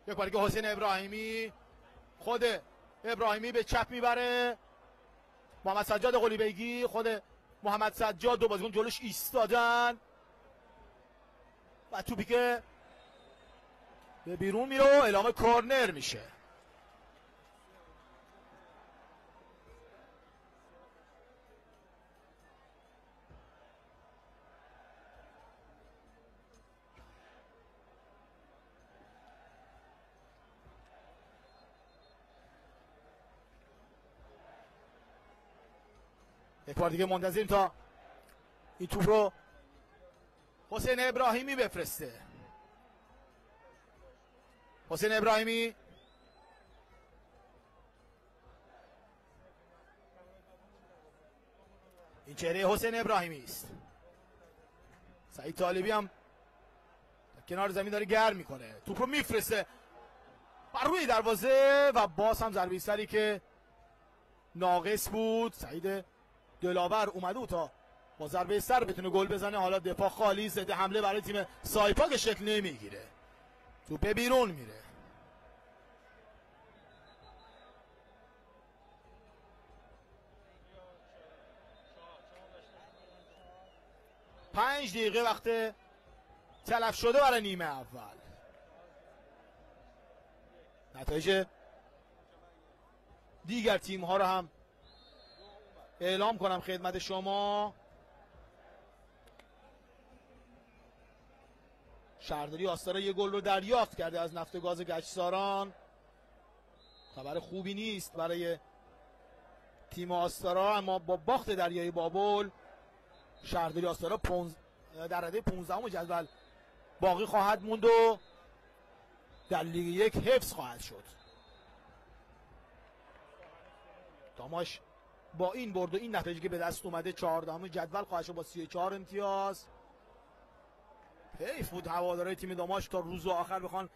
یک بار که حسین ابراهیمی، خود ابراهیمی به چپ میبره. محمد سجاد قلیبیگی، خود محمد سجاد، دو بازیکن جلوش ایستادن و توپی که به بیرون میره و اعلام کورنر میشه. یک بار دیگه منتظریم تا این توپ رو حسین ابراهیمی بفرسته. حسین ابراهیمی این چهره حسین ابراهیمی است. سعید طالبی هم کنار زمین داره گرم میکنه. توپ رو میفرسته بر روی دروازه و باز هم ضربه سری که ناقص بود. سعید دلاور اومده تا با ضربه سر بتونه گل بزنه. حالا دفاع خالی، ضد حمله برای تیم سایپا که شکل نمیگیره. توپ بیرون میره. پنج دقیقه وقت تلف شده برای نیمه اول. نتایج دیگر تیم ها رو هم اعلام کنم خدمت شما شهرداری آستارا یک گل رو دریافت کرده از نفت گاز گچساران. خبر خوبی نیست برای تیم آستارا، اما با باخت دریای بابل شهرداری آستارا در رده 15ام جدول باقی خواهد موند و در لیگ یک حفظ خواهد شد. داماش با این برد و این نتیجه که به دست اومده 14ام جدول خواهد شد با 34 امتیاز. حیف بود هوادارهای تیم داماش تا روز آخر بخوان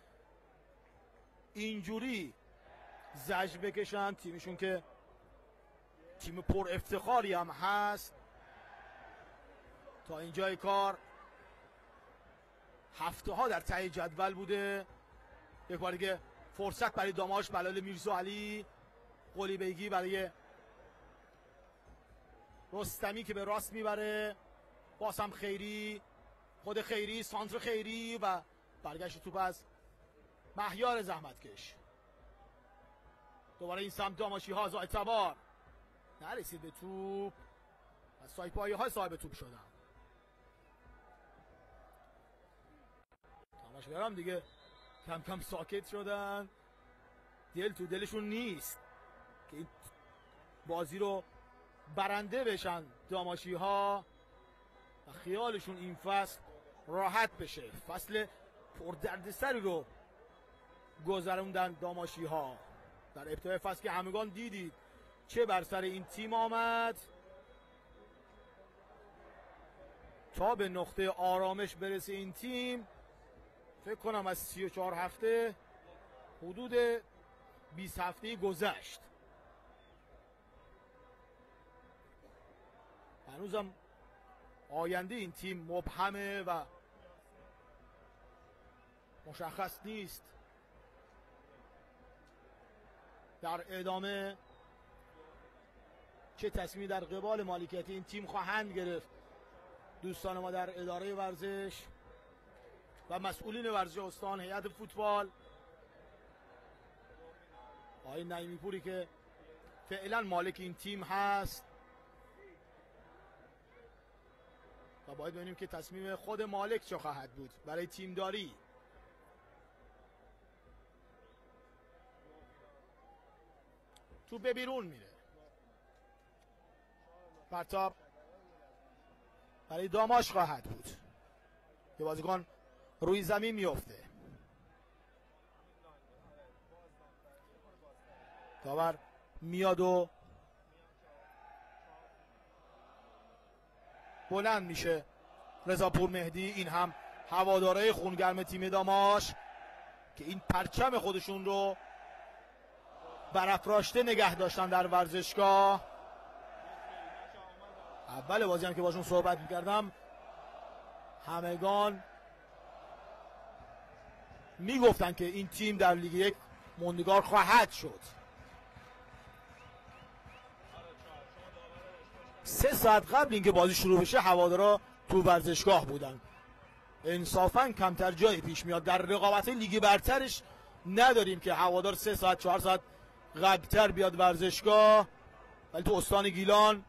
اینجوری زجر بکشن. تیمشون که تیم پر افتخاری هم هست، تا اینجای کار هفته ها در ته جدول بوده. یک بار دیگه فرصت برای داماش، بلال میرزاعلی، قلیبیگی برای رستمی که به راست میبره، باز هم خیری، خود خیری، سانتر خیری و برگشت توپ از مهیار زحمتکش. دوباره این سمت داماشی ها، زاید سوار نرسید به توپ، از سایپایی ها صاحب توپ شدن. داماشگرام دیگه کم کم ساکت شدن، دل تو دلشون نیست که این بازی رو برنده بشن داماشی ها و خیالشون این فصل راحت بشه. فصل پردردسری رو گذروندن داماشی ها. در ابتدای فصل که همگان دیدید چه بر سر این تیم آمد، تا به نقطه آرامش برسه این تیم فکر کنم از 34 هفته حدود 20 هفته گذشت. هنوزم آینده این تیم مبهمه و مشخص نیست در ادامه چه تصمیمی در قبال مالکیت این تیم خواهند گرفت دوستان ما در اداره ورزش و مسئولین ورزش استان، هیئت فوتبال. آقای نعیمی پوری که فعلا مالک این تیم هست و باید ببینیم که تصمیم خود مالک چه خواهد بود برای تیمداری. تو به بیرون میره، پرتاب برای داماش خواهد بود که بازیکن روی زمین میفته. داور میاد و بلند میشه. رضا پور مهدی، این هم هوادارهای خونگرم تیم داماش که این پرچم خودشون رو برافراشته نگه داشتن در ورزشگاه. اول بازی هم که باشون صحبت میکردم همگان میگفتن که این تیم در لیگ یک موندگار خواهد شد. 3 ساعت قبل اینکه بازی شروع بشه هوادارا تو ورزشگاه بودن. انصافا کمتر جایی پیش میاد در رقابت لیگ برترش نداریم که هوادار 3 ساعت 4 ساعت قبلتر بیاد ورزشگاه، ولی تو استان گیلان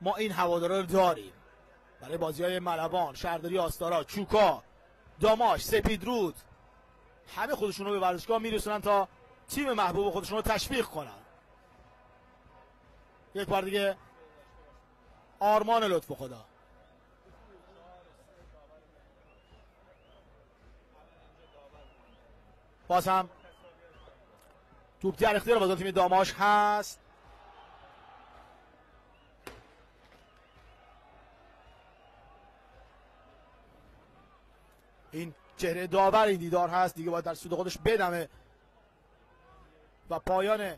ما این هوادارا رو داریم. برای بازی‌های ملوان، شهرداری آستارا، چوکا، داماش، سپیدرود، همه خودشون رو به ورزشگاه میرسونن تا تیم محبوب خودشون رو تشویق کنن. یک بار دیگه آرمان لطف خدا. باز هم توپ در اختیار بازیکن تیم داماش هست. این چهره داور این دیدار هست دیگه، باید در سود خودش بدمه و پایان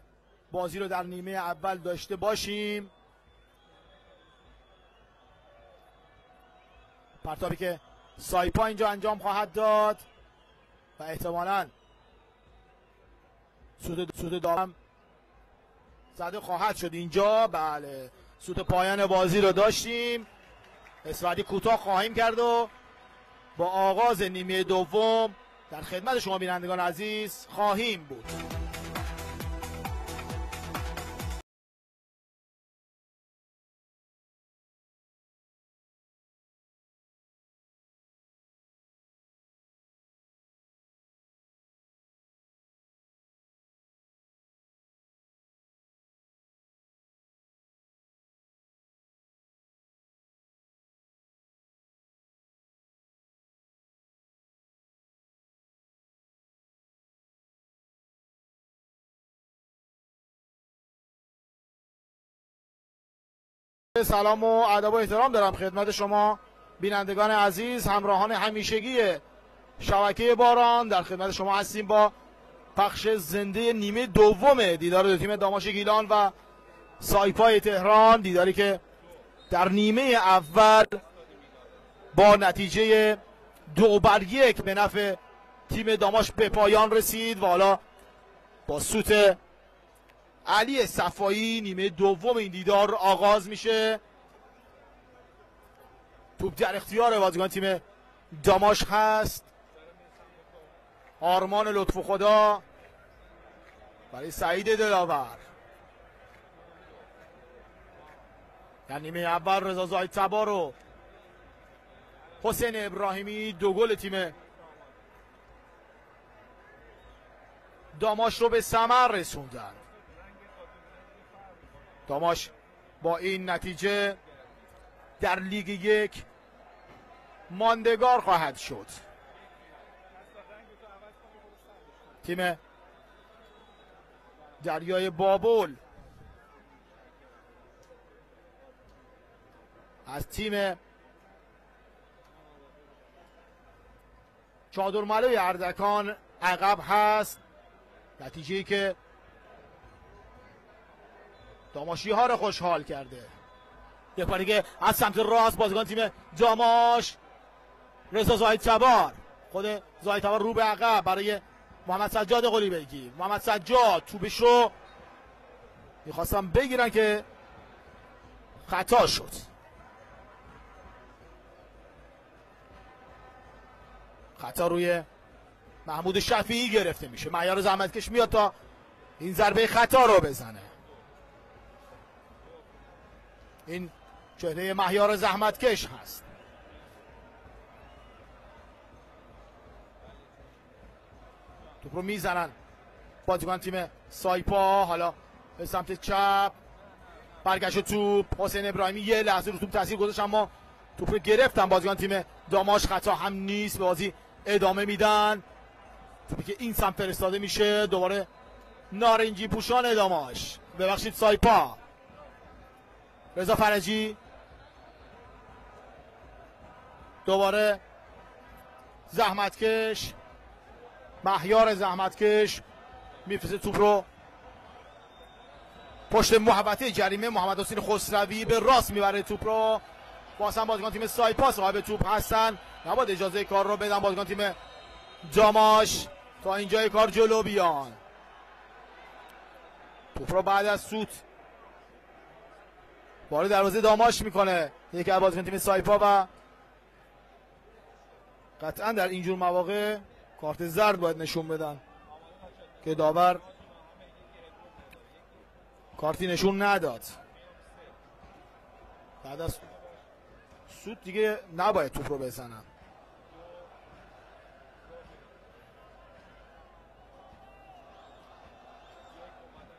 بازی رو در نیمه اول داشته باشیم. پرتابی که سایپا اینجا انجام خواهد داد و احتمالاً سود دارم زده خواهد شد اینجا. بله، سود پایان بازی رو داشتیم. استفاده کوتاه خواهیم کرد و با آغاز نیمه دوم در خدمت شما بینندگان عزیز خواهیم بود. سلام و ادب و احترام دارم خدمت شما بینندگان عزیز، همراهان همیشگی شبکه باران. در خدمت شما هستیم با پخش زنده نیمه دوم دیدار دو تیم داماش گیلان و سایپای تهران، دیداری که در نیمه اول با نتیجه 2-1 به نفع تیم داماش به پایان رسید و حالا با سوت علی صفایی نیمه دوم این دیدار آغاز میشه. توپ در اختیار بازیکن تیم داماش هست. آرمان لطف خدا برای سعید دلاور. در نیمه اول رضا زاهد تبار و حسین ابراهیمی دو گل تیم داماش رو به ثمر رسوندن. داماش با این نتیجه در لیگ یک ماندگار خواهد شد. تیم دریای بابل از تیم چادرملوی اردکان عقب هست، نتیجه‌ای که داماشی ها رو خوشحال کرده. یک بار دیگه از سمت راست بازیکن تیم داماش رضا زاهد تبار، خود زاهد تبار رو به عقب برای محمد سجاد قلیبیگی. محمد سجاد توپش رو میخواستم بگیرن که خطا شد. خطا روی محمود شفیعی گرفته میشه. مهیار زحمتکش میاد تا این ضربه خطا رو بزنه. این چهره مهیار زحمتکش هست. توپ رو میزنن بازیکن تیم سایپا، حالا به سمت چپ برگشت توپ. حسین ابراهیمی یه لحظه رو توپ تاثیر گذاشت اما توپ رو گرفتن بازیکن تیم داماش. خطا هم نیست، به بازی ادامه میدن. توپی که این سمت فرستاده میشه دوباره نارنجی پوشان داماش، ببخشید سایپا. رضا فرجی دوباره زحمتکش، مهیار زحمتکش میفرسته توپ رو پشت محوطه جریمه. محمد حسین خسروی به راست میبره توپ رو. باز هم بازیکن تیم سایپا صاحب توپ هستن، نباید اجازه کار رو بدن بازیکن تیم داماش تا اینجای کار جلو بیان. توپ رو بعد از سوت وارد دروازه داماش میکنه یکی از بازیکن تیم سایپا و قطعا در اینجور مواقع کارت زرد باید نشون بدن که داور کارتی نشون نداد. بعد از سوت دیگه نباید توپ رو بزنن.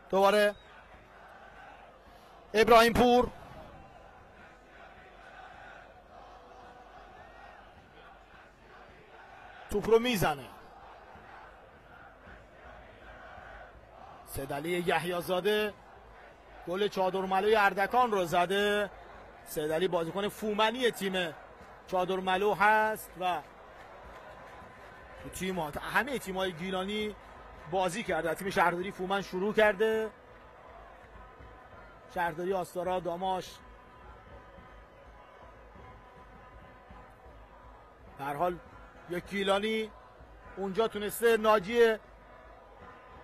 دوباره ابراهیم پور توپ رو میزنه. سیدعلی یحیی‌زاده گل چادرملوی اردکان رو زده. سیدعلی بازیکن فومنی تیم چادرملو هست و تو تیم‌ها همه تیم‌های گیلانی بازی کرده. تیم شهرداری فومن شروع کرده، شهرداری آستارا، داماش. در حال یک گیلانی اونجا تونسته ناجی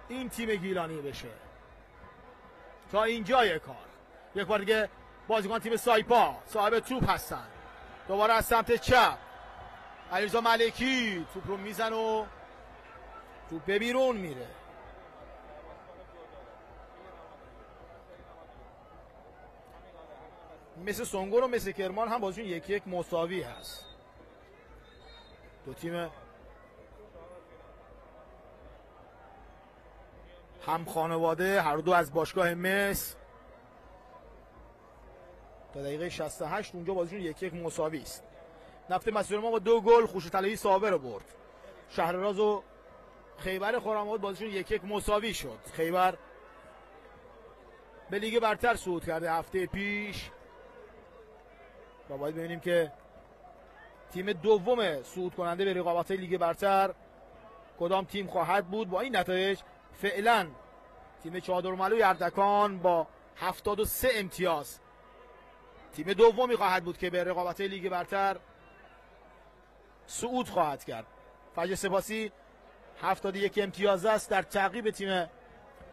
این تیم گیلانی بشه تا اینجای کار. یک بار دیگه بازیکن تیم سایپا صاحب توپ هستن. دوباره از سمت چپ علیرضا ملکی توپ رو میزن و توپ به بیرون میره. مثل سنگور و مثل کرمان هم بازیشون 1-1 مساوی هست. دو تیم هم خانواده، هر دو از باشگاه مس. تا دقیقه 68 اونجا بازیشون 1-1 مساوی است. نفت مسئول ما با 2 گل خوش طلایی صابر رو برد. شهرراز و خیبر خرم‌آباد بازیشون 1-1 مساوی شد. خیبر به لیگ برتر صعود کرده هفته پیش و باید ببینیم که تیم دوم صعود کننده به رقابت‌های لیگ برتر کدام تیم خواهد بود. با این نتایج فعلا تیم چادرملوی اردکان با 73 امتیاز تیم دومی خواهد بود که به رقابت‌های لیگ برتر صعود خواهد کرد. فجر سپاسی 71 امتیاز است در تعقیب تیم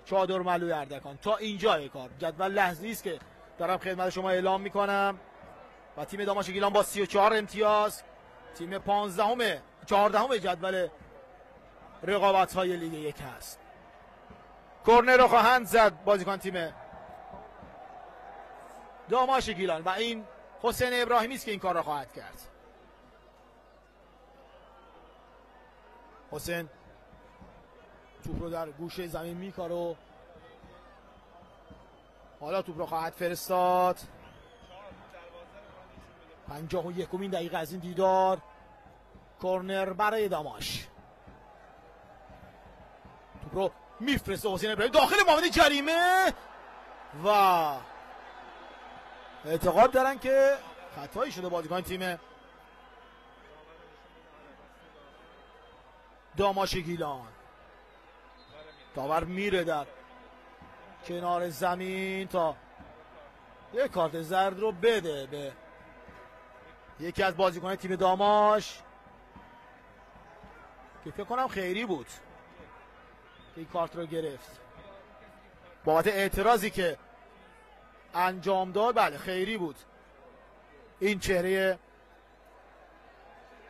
چادرملوی اردکان. تا اینجای کار جدول لحظی است که دارم خدمت شما اعلام میکنم و تیم داماش گیلان با 34 امتیاز تیم 14 جدول رقابت‌های لیگ یک هست. کرنر رو خواهند زد بازیکن تیم داماش گیلان و این حسین ابراهیمی است که این کار را خواهد کرد. حسین توپ رو در گوشه زمین میکاره و حالا توپ رو خواهد فرستاد. 51مین دقیقه از این دیدار. کرنر برای داماش. توپ رو میفرسته حسین ابراهیمی داخل محوطه جریمه و اعتقاد دارن که خطایی شده بازیکن تیم داماش گیلان. داور میره در کنار زمین تا یک کارت زرد رو بده به یکی از بازیکنان تیم داماش که فکر کنم خیری بود که این کارت رو گرفت بابت اعتراضی که انجام داد. بله خیری بود. این چهره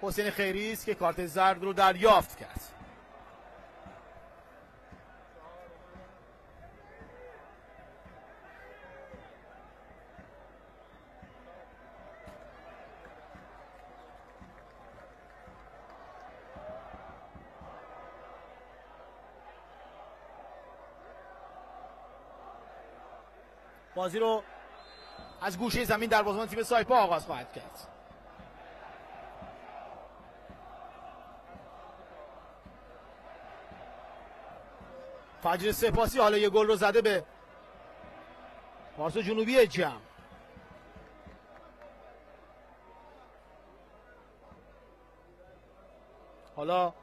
حسین خیری است که کارت زرد رو دریافت کرد. بازی رو از گوشه زمین دروازه‌بان تیم سایپا آغاز خواهد کرد. فجر سپاسی حالا یه گل رو زده به پارس جنوبی جمع. حالا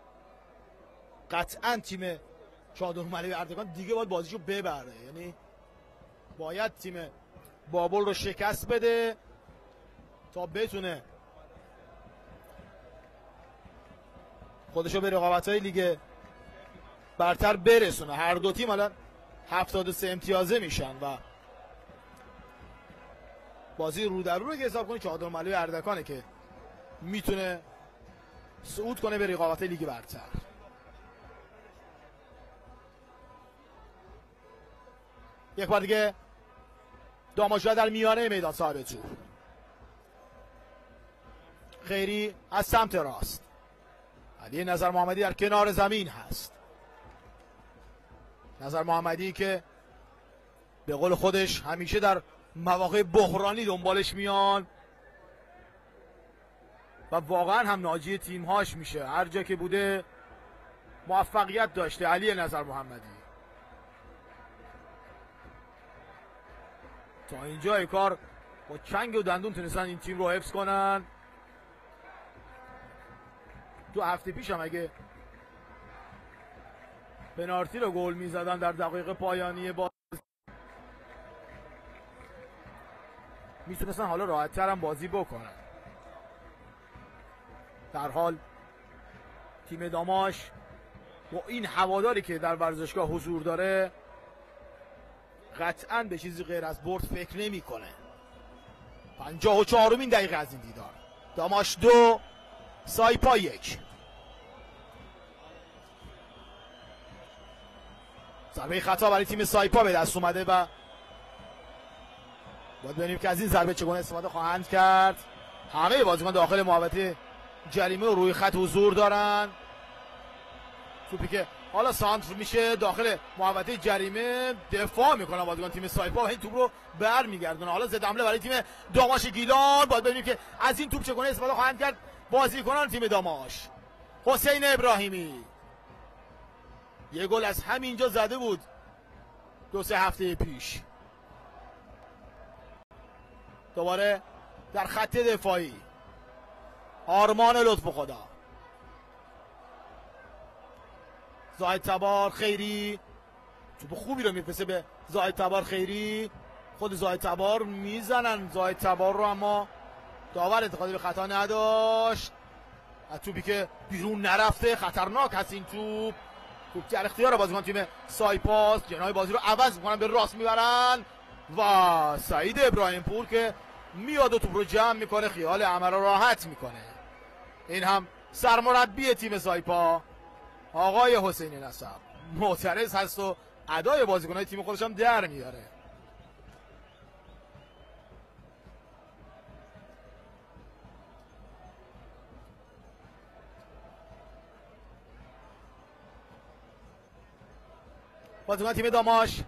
قطعا تیم چادرملوی اردکان دیگه باید بازیشو ببره، یعنی باید تیم بابل رو شکست بده تا بتونه خودشو به رقابت‌های لیگ برتر برسونه. هر دو تیم الان 73 امتیازه میشن و بازی رو در رو که حساب کنی چادرملوی اردکانه که میتونه صعود کنه به رقابت‌های لیگ برتر. یک بار دیگه داماج‌ها در میانه میدان صاحب توپ. خیری از سمت راست. علی نظر محمدی در کنار زمین هست. نظر محمدی که به قول خودش همیشه در مواقع بحرانی دنبالش میان و واقعا هم ناجی تیمهاش میشه. هر جا که بوده موفقیت داشته علی نظر محمدی. تا اینجای کار با چنگ و دندون تونستن این تیم رو حفظ کنن. تو هفته پیش هم اگه پنالتی رو گل میزدن در دقایق پایانی بازی میتونستن حالا راحت‌تر هم بازی بکنن. در حال تیم داماش با این هواداری که در ورزشگاه حضور داره قطعاً به چیزی غیر از برد فکر نمی‌کنه. 54مین دقیقه از این دیدار. داماش 2 سایپا 1. ضربه خطا برای تیم سایپا به دست اومده و باید ببینیم که از این ضربه چگونه استفاده خواهند کرد. همه بازیکن داخل محوطه جریمه و روی خط حضور دارن. توپی که حالا سانتر میشه داخل محوطه جریمه، دفاع میکنن بازیکن تیم سایپا و این توپ رو برمیگردونه. حالا ضد حمله برای تیم داماش گیلان. باید ببینیم که از این توپ چگونه استفاده خواهند کرد بازیکنان تیم داماش. حسین ابراهیمی یه گل از همینجا زده بود 2-3 هفته پیش. دوباره در خط دفاعی. آرمان لطف خدا، زاهد تبار خیری توپ خوبی رو میفرسته به زاهد تبار خیری. خود زاهد تبار میزنن زاهد تبار رو، اما داور انتقادی به خطا نداشت. از توپی که بیرون نرفته، خطرناک هست این توپ در اختیار بازیکن تیم سایپاس. جناح بازی رو عوض میکنن، به راست میبرن و سعید ابراهیم پور که میاد و توپ رو جمع میکنه، خیال عمل رو راحت میکنه. این هم سرمربی تیم سایپا آقای حسین نسب معترض هست و ادای بازیکن‌های تیم خودش هم در میاره. بازیکن تیم داماش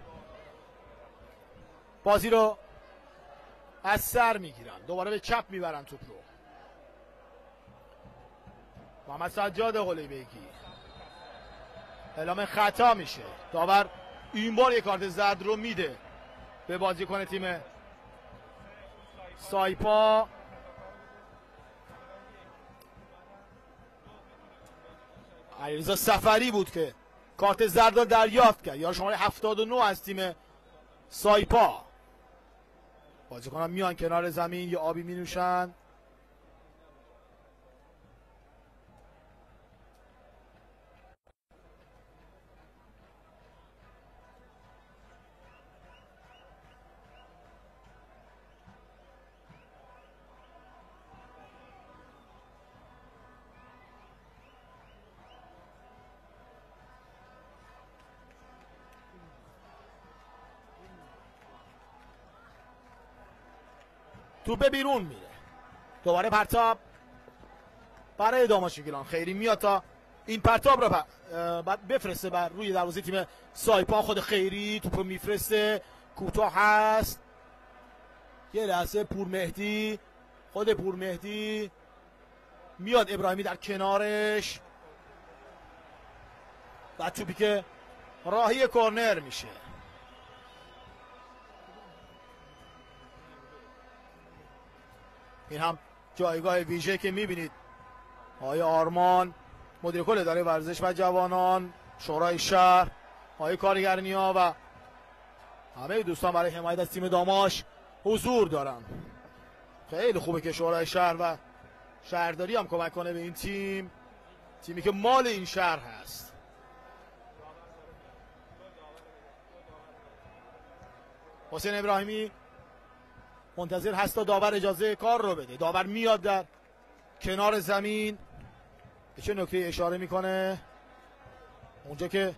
بازی رو از سر میگیرن، دوباره به چپ میبرن توپ رو. محمد سجاد قلیبیگی، اعلام خطا میشه. داور این بار یک کارت زرد رو میده به بازیکن تیم سایپا. علیرضا سفری بود که کارت زرد رو دریافت کرد، یا شماره 79 از تیم سایپا. بازیکنان میان کنار زمین یه آبی می نوشن. توپ بیرون میره، دوباره پرتاب برای داماش گیلان. خیری میاد تا این پرتاب رو بفرسته بر روی دروازه تیم سایپا. خود خیری توپ رو میفرسته، کوتاه هست. یه لحظه پورمهدی، خود پورمهدی میاد، ابراهیمی در کنارش و توپی که راهی کورنر میشه. این هم جایگاه ویژه که میبینید آقای آرمان مدیر کل اداره ورزش و جوانان، شورای شهر، آقای کارگرنیا و همه دوستان برای حمایت از تیم داماش حضور دارن. خیلی خوبه که شورای شهر و شهرداری هم کمک کنه به این تیم، تیمی که مال این شهر هست. حسین ابراهیمی منتظر هست تا داور اجازه کار رو بده. داور میاد در کنار زمین، به چه نکته اشاره میکنه؟ اونجا که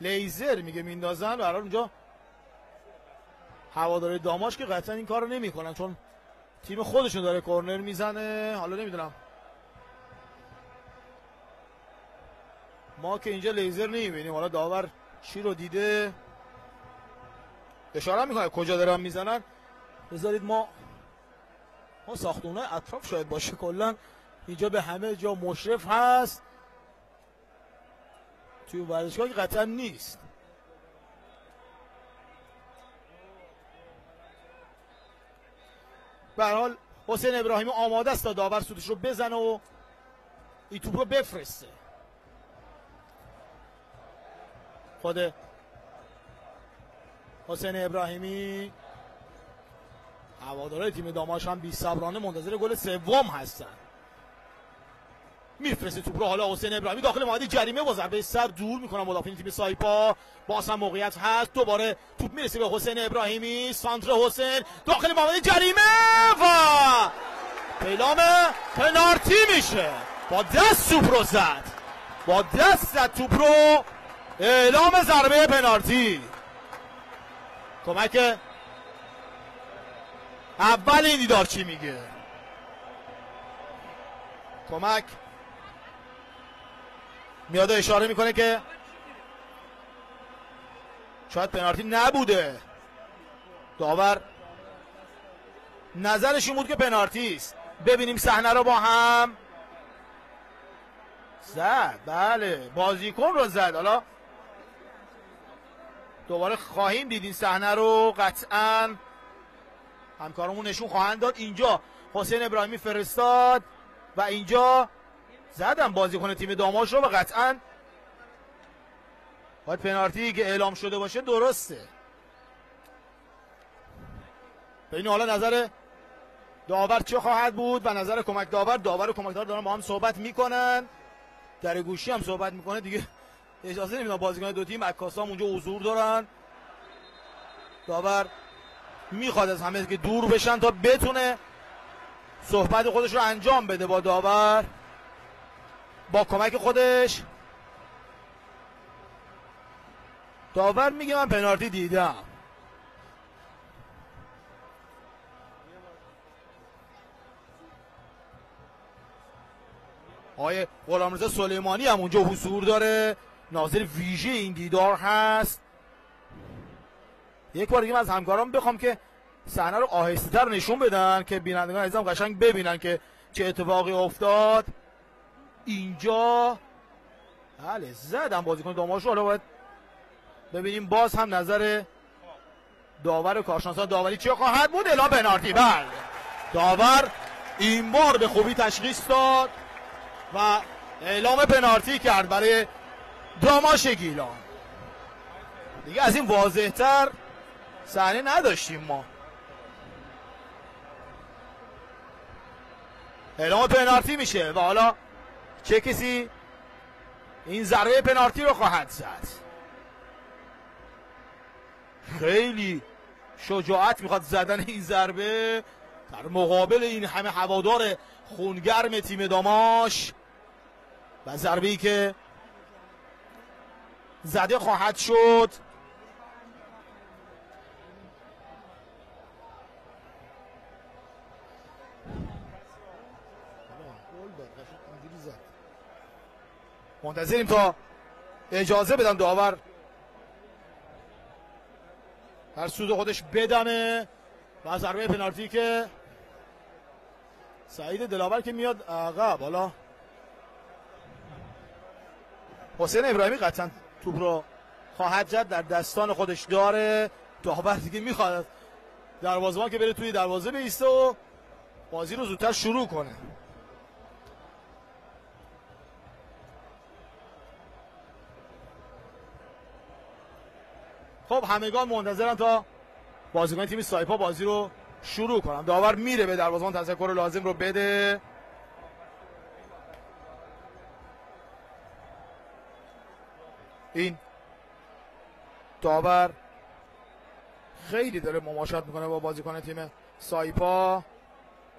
لیزر میگه میندازن، برای اونجا هواداری داماش که قطعا این کار رو نمی کنن، چون تیم خودشون داره کورنر میزنه. حالا نمیدونم، ما که اینجا لیزر نمیبینیم، حالا داور چی رو دیده اشاره میکنه کجا دارن میزنن. بذارید ما ساختمونه اطراف شاید باشه، کلا اینجا به همه جا مشرف هست، توی ورزشگاه که قطعا نیست. به هر حال حسین ابراهیمی آماده است تا داور سودش رو بزنه و این توپ رو بفرسته. خود حسین ابراهیمی، هوادارهای تیم داماش هم بی‌صبرانه منتظر گل سوم هستن. میفرسته توپ رو، حالا حسین ابراهیمی داخل محوطه جریمه با ضربه سر دور میکنه مدافعین تیم سایپا. باز هم موقعیت هست، دوباره توپ میرسه به حسین ابراهیمی، سانتر حسین داخل محوطه جریمه و اعلام پنالتی میشه. با دست توپ رو زد، با دست زد توپ رو، اعلام ضربه پنالتی. کمک اول این دیدار چی میگه؟ کمک میاد و اشاره میکنه که شاید پنالتی نبوده. داور نظرش این بود که پنالتی است. ببینیم صحنه رو با هم. زد، بله بازیکن رو زد. حالا دوباره خواهیم دید این صحنه رو قطعاً. همکارمون نشون خواهند داد. اینجا حسین ابراهیمی فرستاد و اینجا زدن بازیکن تیم داماش رو و قطعا باید پنالتی که اعلام شده باشه درسته. ببین حالا نظر داور چه خواهد بود و نظر کمک داور و کمک داور دارن با هم صحبت میکنن، در گوشی هم صحبت میکنه دیگه، اجازه نمیدن بازیکن دو تیم عکاسام اونجا حضور دارن. داور میخواد از همه که دور بشن تا بتونه صحبت خودش رو انجام بده با داور با کمک خودش. داور میگه من پنالتی دیدم. آقای غلامرضا سلیمانی هم اونجا حضور داره، ناظر ویژه این دیدار هست. یک بار دیگه من از همکارام بخوام که صحنه رو آهسته‌تر نشون بدن که بینندگان عزیزم قشنگ ببینن که چه اتفاقی افتاد. اینجا بله زدن بازیکن داماش رو. حالا باید ببینیم باز هم نظر داور و کارشناسان داوری چه خواهد بود. اعلام پنالتی. بله داور این بار به خوبی تشخیص داد و اعلام پنالتی کرد برای داماش گیلان. دیگه از این واضح‌تر صحنه نداشتیم ما. اعلام پنالتی میشه و حالا چه کسی این ضربه پنالتی رو خواهد زد. خیلی شجاعت میخواد زدن این ضربه در مقابل این همه هوادار خونگرم تیم داماش و ضربه‌ای که زده خواهد شد. منتظریم تا اجازه بدن داور هر سود خودش بدمه و ضربه پنالتی که سعید دلاور که میاد عقب. حالا حسین ابراهیمی قطعا توپ رو خواهد زد، در دستان خودش داره. داور دیگه میخواد دروازه‌بان که بره توی دروازه بایسته و بازی رو زودتر شروع کنه. خب همگان منتظرن تا بازیکن تیم سایپا بازی رو شروع کنن. داور میره به دروازه‌بان تذکر لازم رو بده. این داور خیلی داره مماشات میکنه با بازیکن تیم سایپا،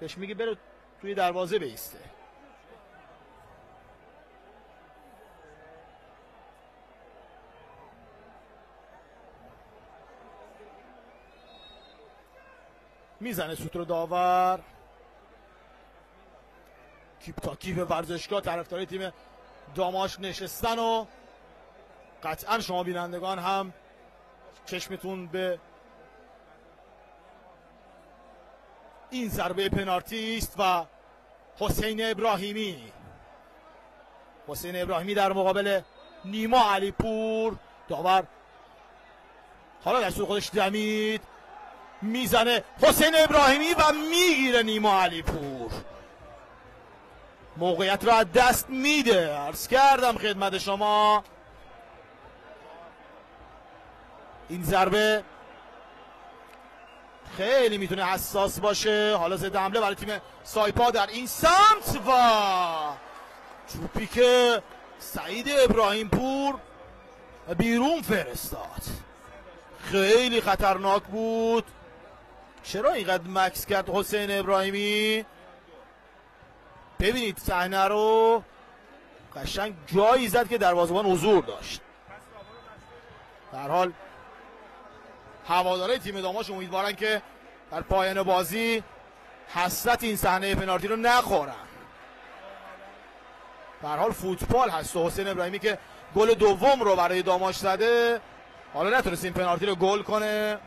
بهش میگه بره توی دروازه بیسته. میزنه سوت رو داور. کیپ تا کیپ ورزشگاه طرفدارای تیم داماش نشستن و قطعا شما بینندگان هم چشمتون به این ضربه پنالتی است و حسین ابراهیمی در مقابل نیما علیپور. داور حالا در سوی خودش دمید، میزنه حسین ابراهیمی و میگیره نیما علیپور. موقعیت رو از دست میده. عرض کردم خدمت شما این ضربه خیلی میتونه حساس باشه. حالا ضد حمله برای تیم سایپا در این سمت و توپی که سعید ابراهیم پور بیرون فرستاد خیلی خطرناک بود. چرا اینقدر مکس کرد حسین ابراهیمی؟ ببینید صحنه رو، قشنگ جایی زد که دروازه‌بان حضور داشت. در حال هوادارهای تیم داماش امیدوارن که در پایان بازی حسرت این صحنه پنالتی رو نخورن. در حال فوتبال هست و حسین ابراهیمی که گل دوم رو برای داماش زده حالا نتونست این پنالتی رو گل کنه.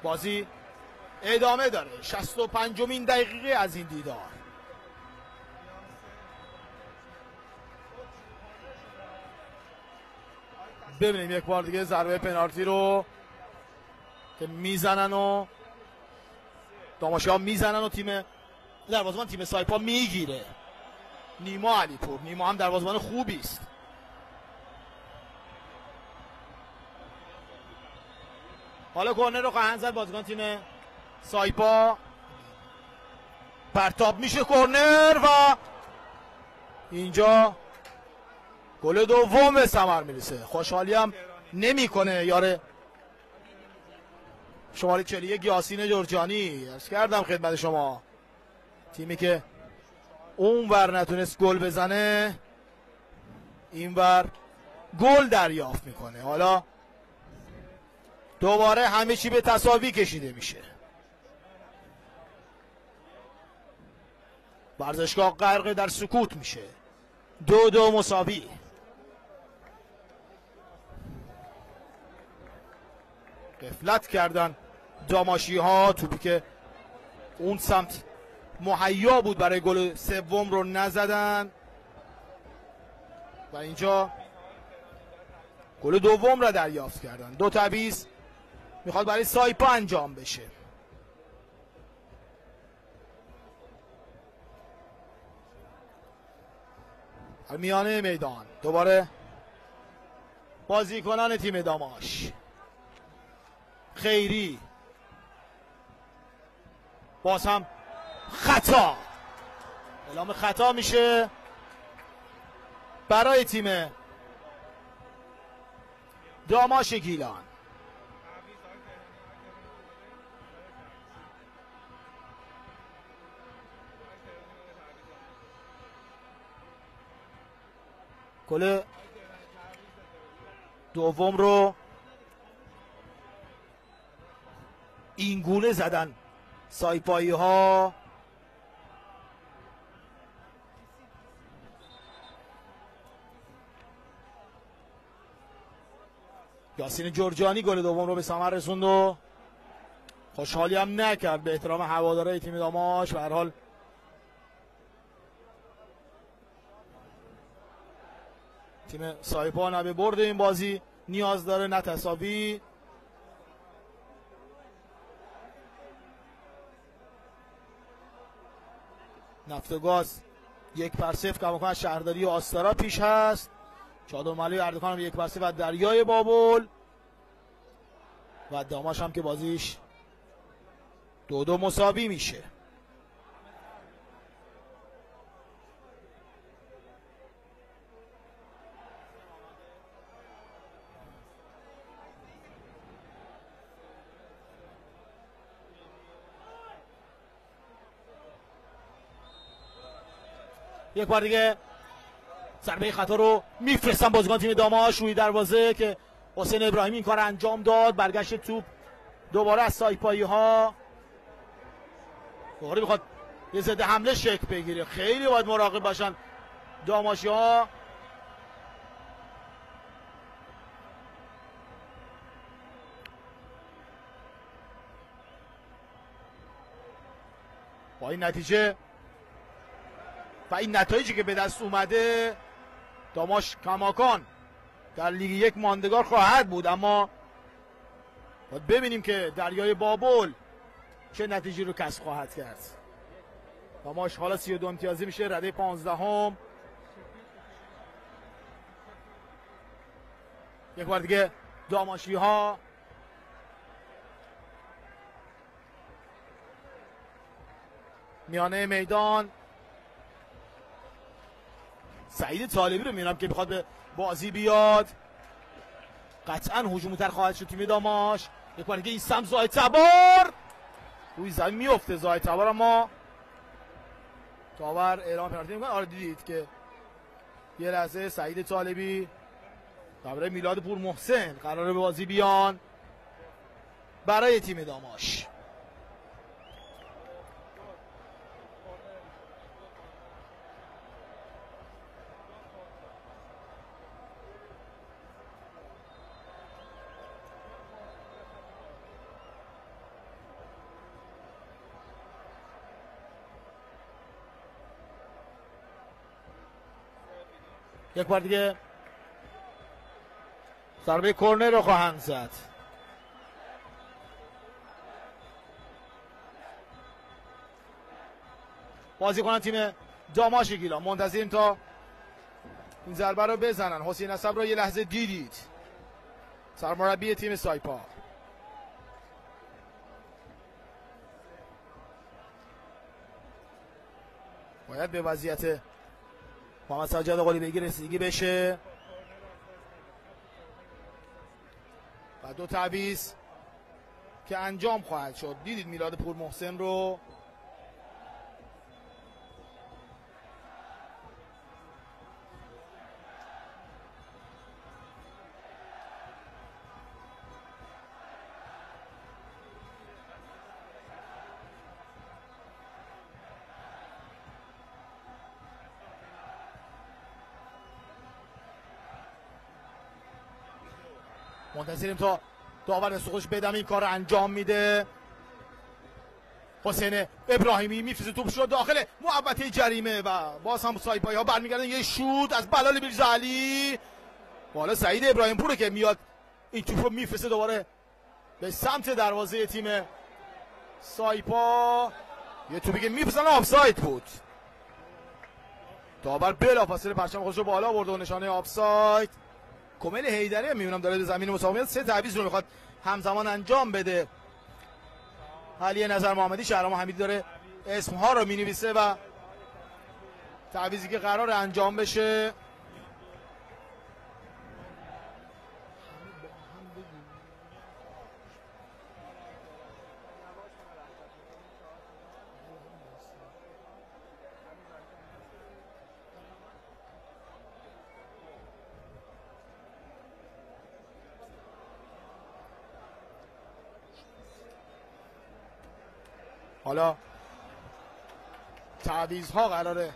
بازی ادامه داره. 65مین دقیقه از این دیدار. ببینیم یک بار دیگه ضربه پنالتی رو. که میزنن و داماشی ها میزنن و تیم دروازه‌بان تیم سایپا میگیره. نیما علیپور، نیما هم دروازه‌بان خوبی است. حالا کورنر رو خواهند زد بازیکن تیم سایپا. پرتاب میشه کورنر و اینجا گل دوم به ثمر میرسه. خوشحالی هم نمیکنه یار شماره 41 یاسین جرجانی. عرض کردم خدمت شما تیمی که اونور نتونست گل بزنه اینور گل دریافت میکنه. حالا دوباره همه چی به تساوی کشیده میشه. ورزشگاه غرق در سکوت میشه. 2-2 مساوی. غفلت کردن داماشی ها. توپی که اون سمت مهیا بود برای گل سوم رو نزدن و اینجا گل دوم را دریافت کردن. 2 تعویض میخواد برای سایپا انجام بشه. در میانه میدان دوباره بازیکنان تیم داماش. خیری باز هم خطا، اعلام خطا میشه برای تیم داماش گیلان. گل دوم رو این گونه زدن سایپایی ها. یاسین جرجانی گل دوم رو به ثمر رسوند و خوشحالی هم نکرد به احترام هوادارهای تیم داماش. به هر حال تیم سایپا نه به برد این بازی نیاز داره نه تساوی. نفت و گاز 1-0 کماکان شهرداری آستارا پیش هست. چادر ملوی اردکان هم 1-0 و دریای بابل و داماش هم که بازیش 2-2 مساوی میشه. یک بار دیگه ضربه خطا رو میفرستن بازیکن تیم داماش روی دروازه که حسین ابراهیمی این کار انجام داد. برگشت توپ دوباره از سایپایی ها. دوباره میخواد یه ضد حمله شکل بگیره. خیلی باید مراقب باشن داماشی ها. با این نتیجه و این نتایجی که به دست اومده داماش کماکان در لیگ 1 ماندگار خواهد بود، اما باید ببینیم که دریای بابل چه نتیجی رو کسب خواهد کرد. داماش حالا 32 امتیازی میشه، رده 15ام. یک بار دیگه داماشی ها میانه میدان. سعید طالبی رو میبینم که میخواد به بازی بیاد. قطعا هجومی‌تر خواهد شد تیم داماش. یک بار دیگه این سم زاهد تبار روی زمین میفته. زاهد تبار اما داور اعلام پنالتی میکنه. آره دیدید که یه لحظه سعید طالبی برای میلاد پور محسن قراره به بازی بیان برای تیم داماش. یک بار دیگه ضربه کورنر رو خواهند زد. بازیکن تیم داماش گیلان منتظریم تا این ضربه رو بزنن. حسین عصب رو یه لحظه دیدید، سرمربی تیم سایپا. باید به وضعیت محمد سجاد قلیبیگی رسیدگی بشه و دو تعویض که انجام خواهد شد. دیدید میلاد پور محسن رو، منتظریم تا داور سقوش بدم این کار رو انجام میده. حسین ابراهیمی میفرسته توپش رو داخل محوطه جریمه و باز هم سایپایی ها برمیگردن. یه شوت از بلال میرزاعلی، بالا سعید ابراهیم پوره که میاد این توپ رو میفرسته دوباره به سمت دروازه تیم سایپا. یه توپی که میفرستن آفساید بود. داور بلافاصله پرچم خودش رو بالا برد و نشانه آفساید. کمیل حیدری میبینم داره زمین مسابقه سه تعویض رو میخواد همزمان انجام بده. علی نظر محمدی، شهرام حمیدی داره اسمها رو مینویسه و تعویضی که قرار انجام بشه حالا تعویض‌ها قراره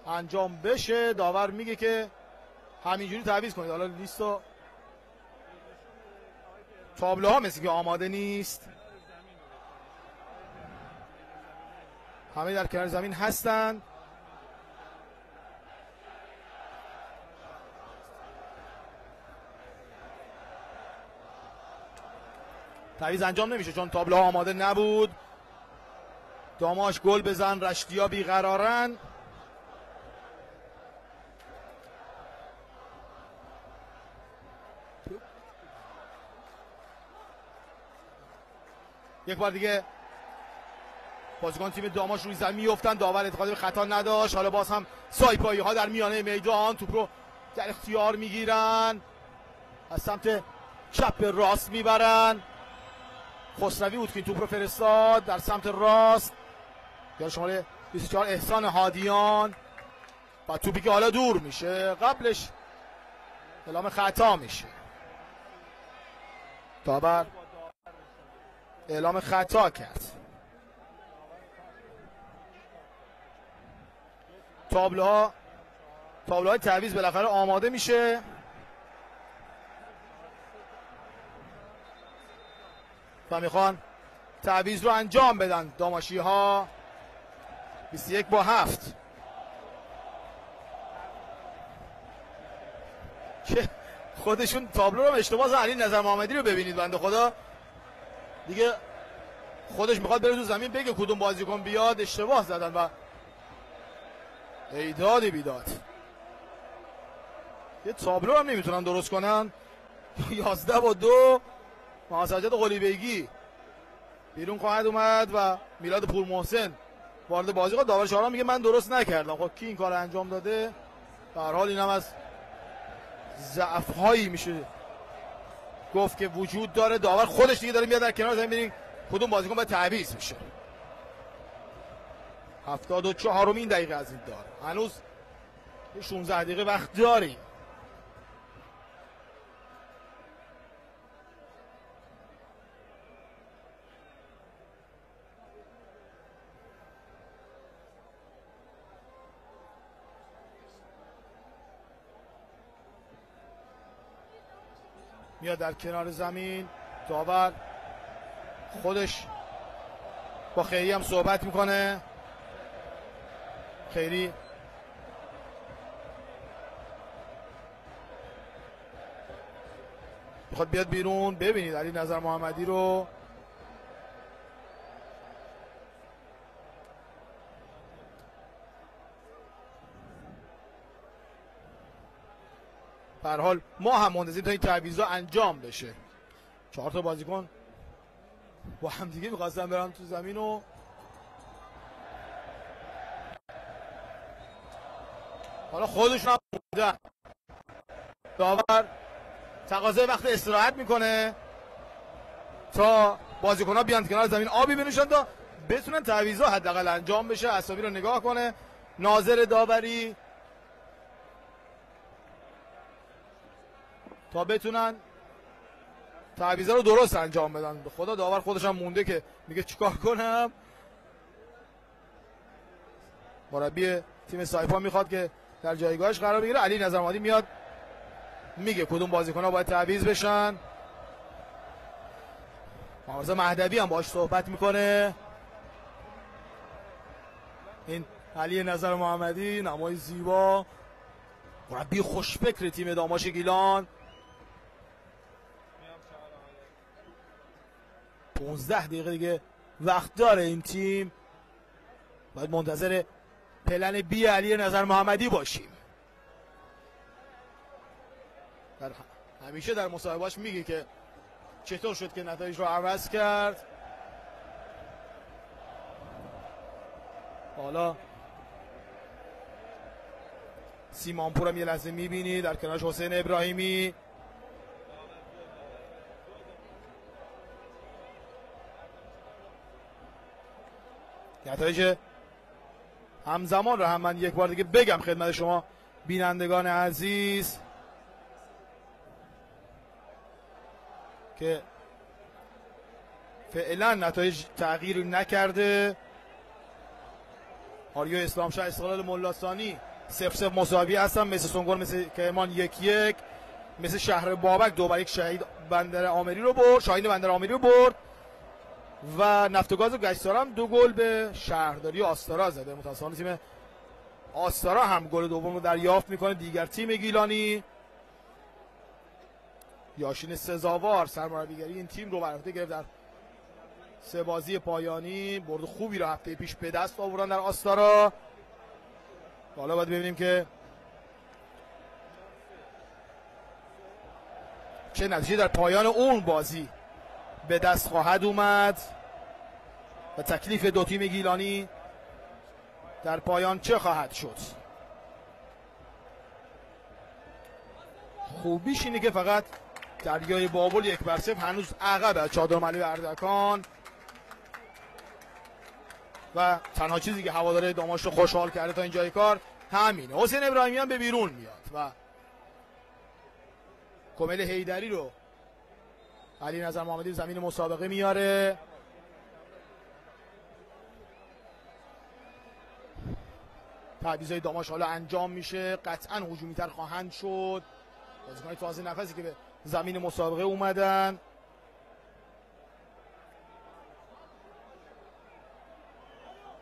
انجام بشه. داور میگه که همینجوری تعویض کنید. حالا لیست و تابلوها مثل که آماده نیست، همه در کنار زمین هستن. تعویض انجام نمیشه چون تابلوها آماده نبود. داماش گل بزن، رشتیا بیقرارن. یک بار دیگه بازیکن تیم داماش روی زمین میافتن. داور اعتقاد به خطا نداشت. حالا باز هم سایپایی ها در میانه میدان توپ رو در اختیار میگیرن، از سمت چپ به راست میبرن. خسروی بود که این توپ رو فرستاد در سمت راست. یا شماره 24 احسان هادیان و توپی که حالا دور میشه، قبلش اعلام خطا میشه. داور اعلام خطا کرد. تابلوهای تعویض بالاخره آماده میشه. و میخوان تعویض رو انجام بدن داماشی ها. 21-7 که خودشون تابلو رو اشتباه زدن. علی نظر محمدی رو ببینید، بنده خدا دیگه خودش میخواد بره تو زمین بگه کدوم بازیکن بیاد، اشتباه زدن و ایداد بیداد. یه تابلو هم نمیتونن درست کنن. 11-2 محمد سجاد قلیبیگی بیرون خواهد اومد و میلاد پور محسن وارد بازی. داور شهرام میگه من درست نکردم. خب کی این کار انجام داده؟ به هر حال اینم از ضعف‌هایی میشه گفت که وجود داره. داور خودش دیگه داره میاد در کنار زمین ببینیم کدوم بازیکن باید تعویض میشه. 74مین دقیقه از این دار، هنوز 16 دقیقه وقت داریم. میاد در کنار زمین. داور خودش با خیری هم صحبت میکنه. خیری میخواد بیاد بیرون. ببینید علی نظر محمدی رو به هر حال ما هم منتظریم تا این تعویضا انجام بشه. 4 تا بازیکن با هم دیگه می‌خواستن برن تو زمین و حالا خودشون هم موندن. داور تقاضای وقت استراحت میکنه تا بازیکن‌ها بیان کنار زمین آبی بنوشن تا بتونن تعویضا حداقل انجام بشه. اسامی رو نگاه کنه ناظر داوری تا بتونن تعویضا رو درست انجام بدن. به خدا داور خودش هم مونده که میگه چیکار کنم. مربی تیم سایپا میخواد که در جایگاهش قرار بگیره. علی نظر محمدی میاد میگه کدوم بازیکن‌ها باید تعویض بشن. محمد مهدوی هم باهاش صحبت میکنه. این علی نظر محمدی نمای زیبا، مربی خوشفکر تیم داماش گیلان. 15 دقیقه دیگه وقت داره این تیم. باید منتظر پلن بی علی نظر محمدی باشیم. همیشه در مصاحبه‌اش میگه که چطور شد که نتایج رو عوض کرد. حالا سیمانپور هم یه لحظه میبینی در کنارش حسین ابراهیمی. نتایج همزمان رو هم من یک بار دیگه بگم خدمت شما بینندگان عزیز که فعلا نتایج تغییری نکرده. آریو اسلامشاه استقلال ملاثانی 0-0 مساوی هستن، مثل سنگور، مثل کرمان 1-1، مثل شهر بابک 2-1 شهید بندر آمری رو برد، شاهین بندر آمری رو برد و نفت و گاز گشتار هم 2 گل به شهرداری آستارا زده. متاسفانه تیم آستارا هم گل دوم رو دریافت میکنه. دیگر تیم گیلانی یاشین سزاوار سرمربیگری این تیم رو بر عهده گرفت در 3 بازی پایانی. برد خوبی رو هفته پیش به دست آوردن در آستارا. حالا باید ببینیم که چه نتیجه در پایان اون بازی به دست خواهد اومد و تکلیف دو تیم گیلانی در پایان چه خواهد شد. خوبیش اینه که فقط دریای بابل 1-0 هنوز عقب از چادر ملوی اردکان و تنها چیزی که هواداره داماش رو خوشحال کرده تا اینجای کار همینه. حسین ابراهیمی هم به بیرون میاد و کمیل حیدری رو علی نظر محمدی زمین مسابقه میاره. تعویضای داماش حالا انجام میشه، قطعا هجومی‌تر خواهند شد. بازیکن‌های تازه نفسی که به زمین مسابقه اومدن.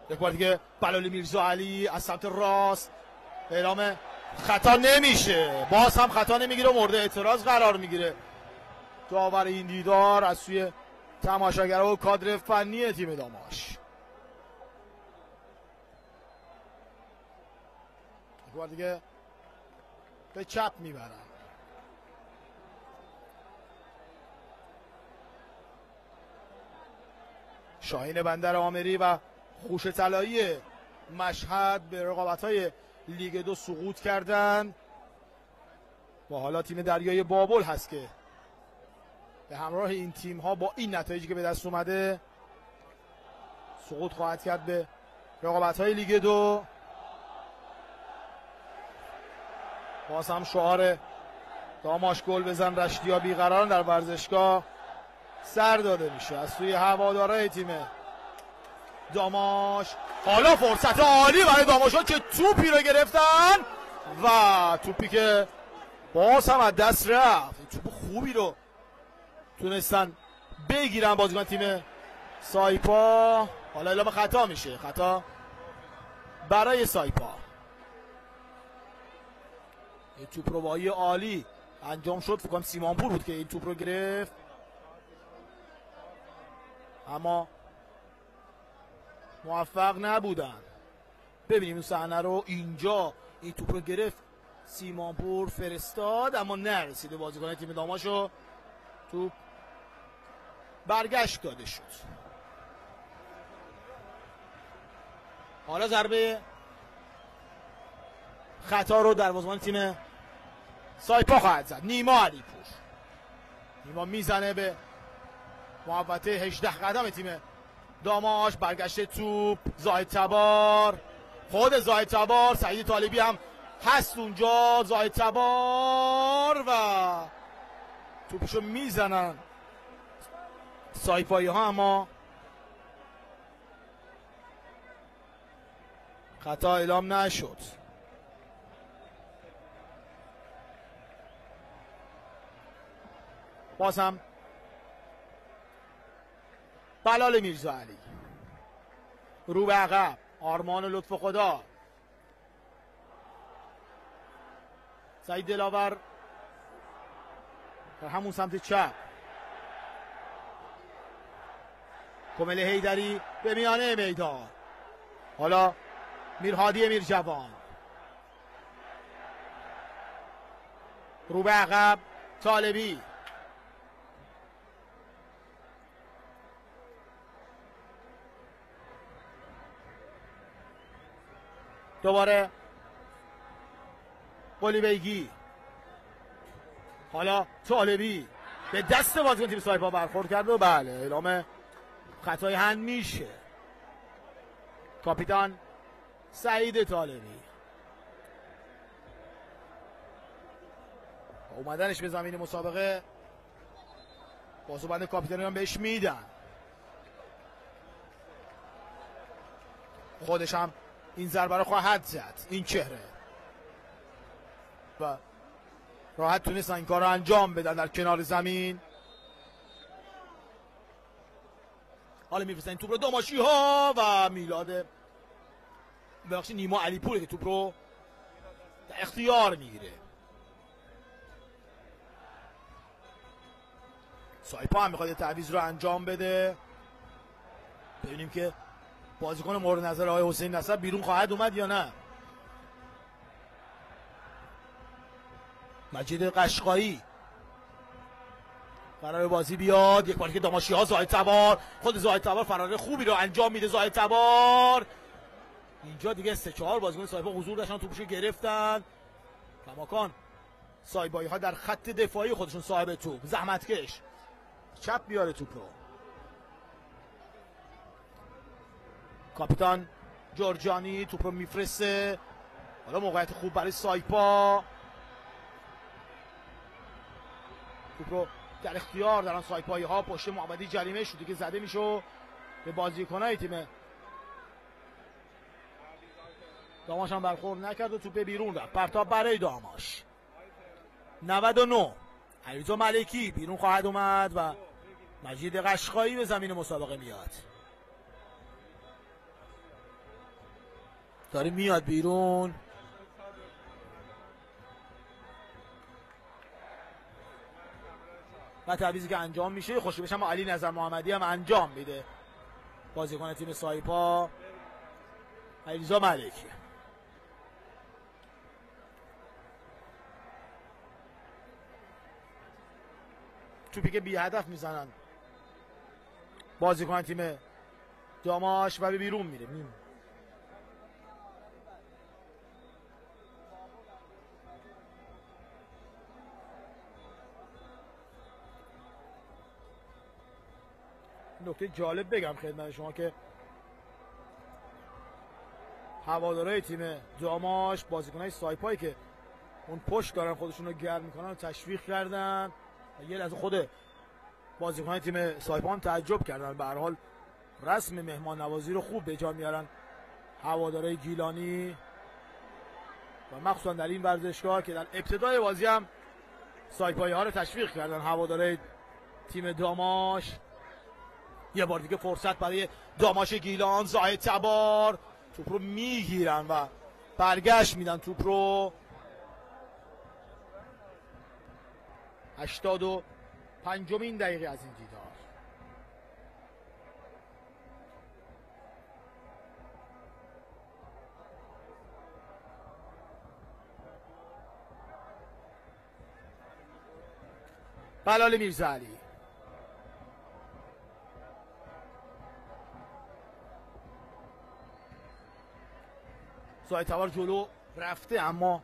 یک بار دیگه بلالی میرزا علی از سمت راست، اعلام خطا نمیشه، باز هم خطا نمیگیره، مورد اعتراض قرار میگیره داور این دیدار از سوی تماشاگرها و کادر فنی تیم داماش. یک بار دیگه به چپ میبرن. شاهین بندر آمری و خوش طلایی مشهد به رقابت‌های لیگ 2 سقوط کردند و حالا تیم دریای بابل هست که به همراه این تیم‌ها با این نتایجی که به دست اومده سقوط خواهد کرد به رقابت‌های لیگ 2. باز هم شعار داماش گل بزن رشتیا بیقرارن در ورزشگاه سر داده میشه از سوی هوادارهای تیم داماش. حالا فرصت عالی برای داماش ها که توپی رو گرفتن و توپی که باز هم از دست رفت. توپ خوبی رو تونستن بگیرن بازیکن تیم سایپا. حالا اعلام خطا میشه، خطا برای سایپا. این توپ رو با عالی انجام شد، فکر کنم سیمانپور بود که این توپ رو گرفت، اما موفق نبودن. ببینیم این صحنه رو. اینجا این توپ رو گرفت سیمانپور فرستاد اما نرسیده بازیکن تیم داماشو. توپ برگشت داده شد. حالا ضربه خطا رو دروازه‌بان تیم سایپا خواهد زد. نیما علیپور. نیما میزنه به محوطه 18 قدم تیم داماش. برگشته توپ زاهد تبار، خود زاهد تبار، سعید طالبی هم هست اونجا. زاهد تبار و توپشو میزنن سایپایی ها اما خطا اعلام نشد. باز هم بلال میرزاعلی رو به عقب. آرمان لطف خدا، سعید دلاور در همون سمت چپ. کمل حیدری به میانه میدان. حالا میرهادی میرجوان رو به عقب. طالبی دوباره قلیبیگی. حالا طالبی به دست بازیکن تیم سایپا برخورد کرد و بله اعلام خطای هند میشه. کاپیتان سعید طالبی اومدنش به زمین مسابقه بازوبند کاپیتانی هم بهش میدن. خودش هم این ضربه رو خواهد زد. این چهره و راحت تونستن این کار رو انجام بدن در کنار زمین. حالا میفرستن این توپ رو داماشی ها و میلاد بخشی نیما علیپور که توپ رو در اختیار میگیره. سایپا هم میخواد تعویض رو انجام بده. ببینیم که بازیکن مورد نظر آقای حسین نصر بیرون خواهد اومد یا نه. مجید قشقایی قرار بازی بیاد. یک باری که داماشی ها زاهد تبار، خود زاهد تبار فرار خوبی رو انجام میده. زاهد تبار اینجا دیگه 3-4 بازیکن سایپا حضور داشتن، توپشو گرفتن. کماکان سایبایی ها در خط دفاعی خودشون صاحب توپ، زحمتکش چپ بیاره توپ رو. کاپیتان جورجانی توپ رو میفرسته. حالا موقعیت خوب برای سایپا. توپ رو در اختیار دارن سایپایی ها. پشت محمدی جریمه شده که زده میشه به بازیکنای تیم داماش هم برخورد نکرد و توپ بیرون رفت. پرتاب برای داماش. 99 علیرضا ملکی بیرون خواهد اومد و مجید قشقایی به زمین مسابقه میاد. داره میاد بیرون. و تعویضی که انجام میشه خوشی بشم علی نظر محمدی هم انجام میده. بازیکن تیم سایپا علیرضا ملکی. توپی که بی هدف میزنن بازیکن تیم داماش و به بیرون میره. نکته جالب بگم خدمت شما که هوادارهای تیم داماش بازیکنای سایپایی که اون پشت دارن خودشون رو گرم میکنن و تشویق کردن و یه لحظه خود بازیکنای تیم سایپا هم تعجب کردن. به هر حال رسم مهمان نوازی رو خوب به جا میارن هوادارهای گیلانی و مخصوصا در این ورزشگاه که در ابتدای بازی هم سایپایی ها رو تشویق کردن هوادارهای تیم داماش. یه بار دیگه فرصت برای داماش گیلان. زاهد تبار توپ رو میگیرن و برگشت میدن توپ رو. 85مین دقیقه از این دیدار. بلال میرزاعلی. سایتوار جلو رفته اما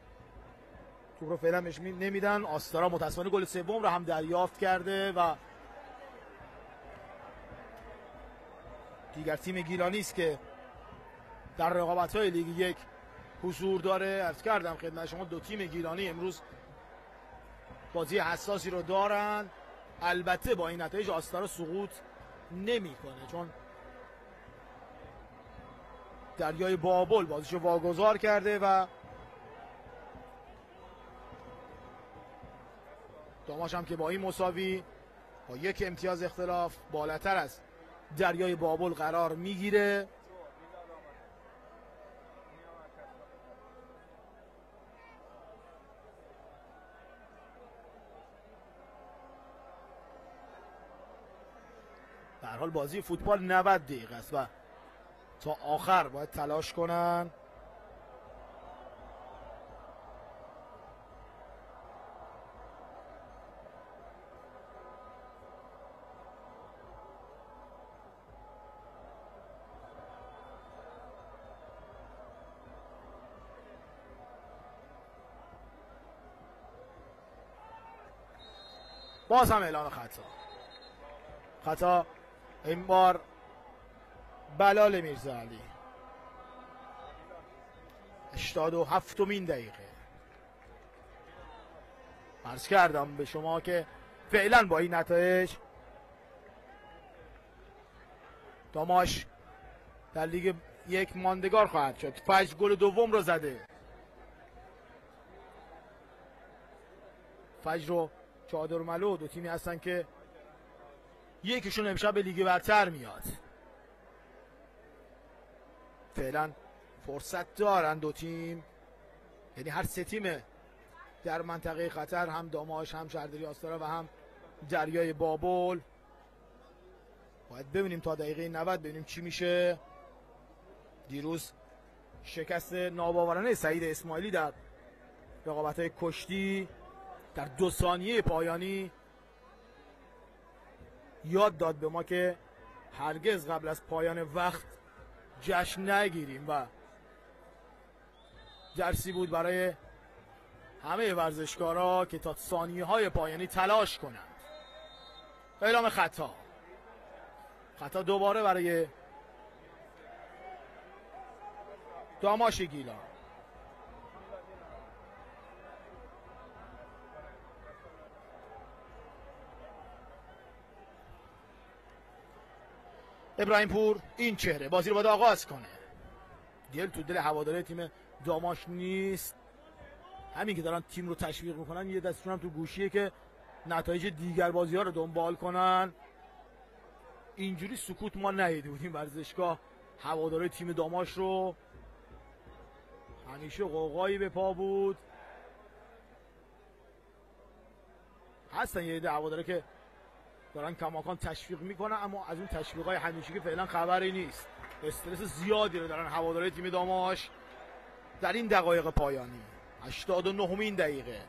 توپ رو فعلا بهش نمیدن. آستارا متاسفانه گل سوم رو هم دریافت کرده و دیگر تیم گیلانی است که در رقابت‌های لیگ یک حضور داره. عرض کردم خدمت شما دو تیم گیلانی امروز بازی حساسی رو دارن. البته با این نتایج آستارا سقوط نمی‌کنه چون دریای بابل بازیشو واگذار کرده و داماش هم که با این مساوی با یک امتیاز اختلاف بالاتر از دریای بابل قرار میگیره. به هر حال بازی فوتبال 90 دقیقه است و تا آخر باید تلاش کنن. باز هم اعلام خطا این بار بلال میرزاعلی. 87مین دقیقه. عرض کردم به شما که فعلا با این نتایج داماش در لیگ یک ماندگار خواهد شد. فجر گل دوم رو زده. فجر و چادرملو دو تیمی هستن که یکیشون امشب به لیگ برتر میاد. فعلا فرصت دارن دو تیم، یعنی هر سه تیم در منطقه خطر، هم داماش هم شهرداری آستارا و هم دریای بابل. باید ببینیم تا دقیقه 90 ببینیم چی میشه. دیروز شکست ناباورانه سعید اسماعیلی در رقابت‌های کشتی در 2 ثانیه پایانی یاد داد به ما که هرگز قبل از پایان وقت جشن نگیریم و درسی بود برای همه ورزشکارا که تا ثانیه‌های پایانی تلاش کنند. اعلام خطا دوباره برای داماش گیلان. ابراهیم پور این چهره بازی رو باید آغاز کنه. دل تو دل هواداره تیم داماش نیست. همین که دارن تیم رو تشویق میکنن یه دستشون هم تو گوشیه که نتایج دیگر بازی ها رو دنبال کنن. اینجوری سکوت ما ندیده بودیم ورزشگاه. هواداره تیم داماش رو همیشه قوقایی به پا بود. هستن یه عده هواداره که دارن کماکان تشویق میکنن، اما از اون تشویقای همیشگی فعلا خبری نیست. استرس زیادی رو دارن هواداره تیم داماش در این دقایق پایانی. 89مین دقیقه.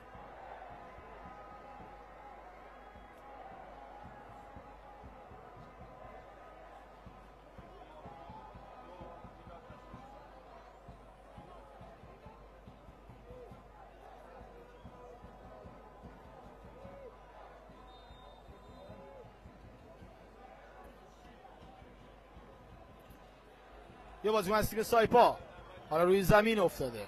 یه بازیکن از تیم سایپا حالا روی زمین افتاده.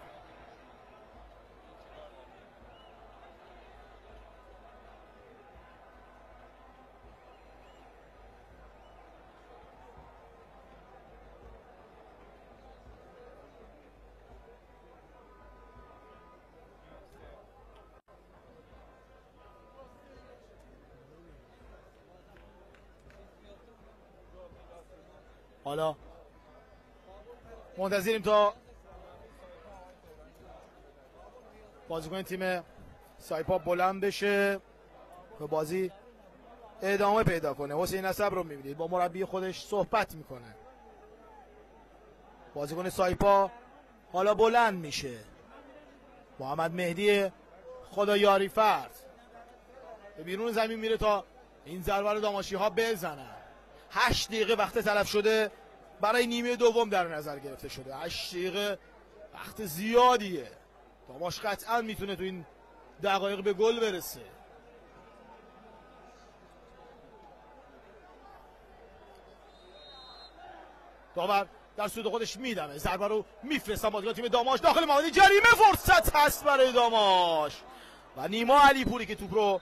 حالا منتظریم تا بازیکن تیم سایپا بلند بشه و بازی ادامه پیدا کنه. حسین نصب رو میبینید با مربی خودش صحبت میکنه. بازیکن سایپا حالا بلند میشه. محمد مهدی خدایاری فرد به بیرون زمین میره تا این ضربه رو داماشی ها بزنن. 8 دقیقه وقت تلف شده برای نیمه دوم در نظر گرفته شده. 8 دقیقه وقت زیادیه. داماش قطعا میتونه تو این دقایق به گل برسه. داور در سود خودش میدمه، ضربه رو میفرستن بازیکن تیم داماش داخل محوطه جریمه. فرصت هست برای داماش و نیما علیپوری که توپ رو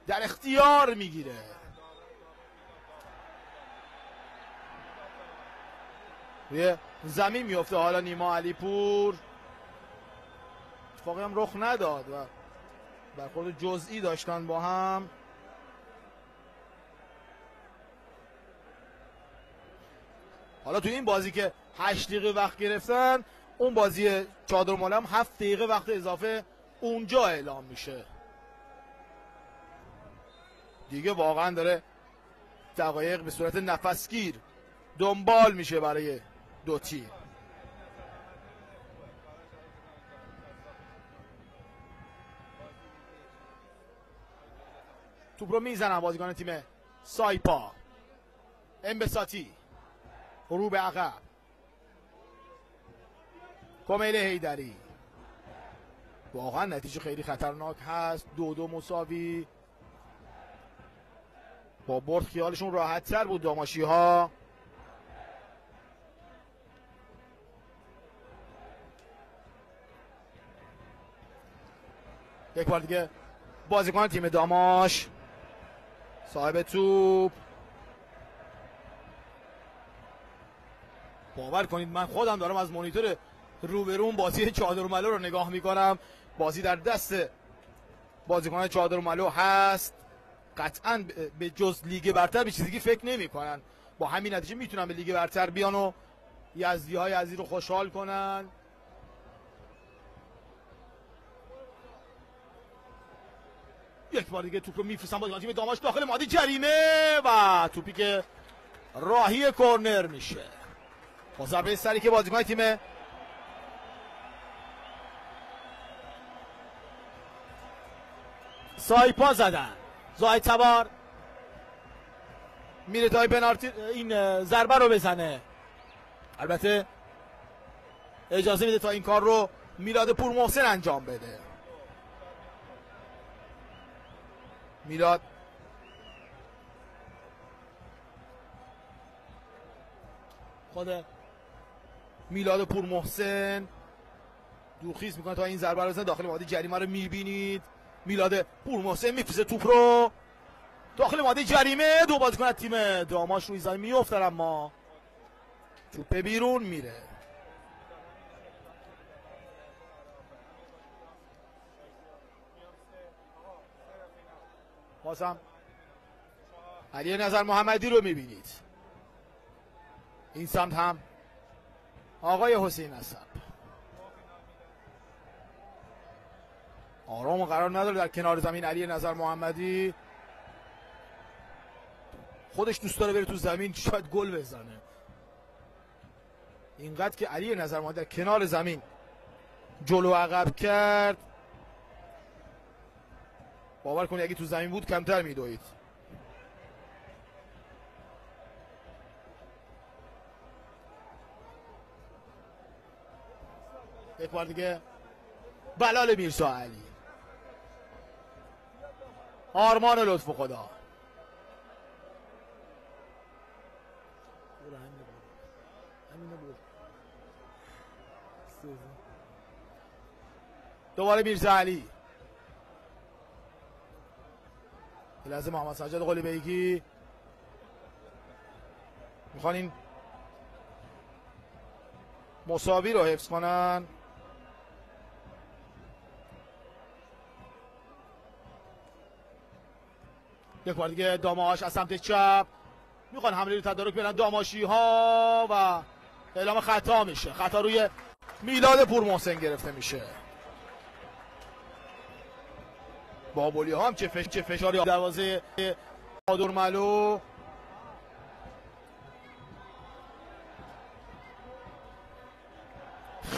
در اختیار میگیره. روی زمین میفته حالا نیما علیپور. اتفاقی هم رخ نداد و برخورد جزئی داشتن با هم. حالا تو این بازی که 8 دقیقه وقت گرفتن، اون بازی چادرمال هم 7 دقیقه وقت اضافه اونجا اعلام میشه. دیگه واقعا داره دقایق به صورت نفسگیر دنبال میشه برای دو تیم. توپ رو میزنن بازیکن تیم سایپا. انبساطی رو به عقب. کمیل حیدری. واقعا نتیجه خیلی خطرناک هست. 2-2 مساوی. با برد خیالشون راحت تر بود داماشی ها. یک بار دیگه بازیکن تیم داماش صاحب توپ. باور کنید من خودم دارم از مانیتور روبرون بازی چادرملو رو نگاه میکنم. بازی در دست بازیکنان چادرملو هست. قطعا به جز لیگ برتر به چیزی فکر نمیکنن. با همین نتیجه میتونن به لیگ برتر بیان و یزدی های عزیز رو خوشحال کنن. یک بار دیگه توپ رو میفرستن بازیکن تیم داماش داخل محوطه جریمه و توپی که راهی کورنر میشه. با ضربه سری که بازیکن تیم سایپا زدن. زاهد تبار میره تا پنالتی این ضربه رو بزنه. البته اجازه میده تا این کار رو میلاد پورمحسن انجام بده. میلاد خود میلاد پورمحسن دورخیز میکنه تا این ضربه رو بزنه. داخل محوطه جریمه رو میبینید. میلاد پورمحسن میفرسته توپ رو داخل محوطه جریمه. دو بازیکن از تیم داماش روی زمین میافتن اما توپ بیرون میره. بازم علی نظر محمدی رو میبینید. این سمت هم آقای حسین نسب آرام و قرار نداره در کنار زمین. علی نظر محمدی خودش دوست داره بره تو زمین شاید گل بزنه. اینقدر که علی نظر محمدی در کنار زمین جلو عقب کرد باور کنید اگه تو زمین بود کمتر میدوید. یک بار دیگه بلال میرزا علی. آرمان لطف خدا. دوباره میرزا علی. لحظه محمد سجاد قلی بیگی میخوان این مساوی رو حفظ کنن. یک بار دیگه داماش از سمت چپ میخوان حمله رو تدارک بدن داماشی ها و اعلام خطا میشه. خطا روی میلاد پورمحسن گرفته میشه. بابولی ها هم چه فشاری دروازه چادرملو.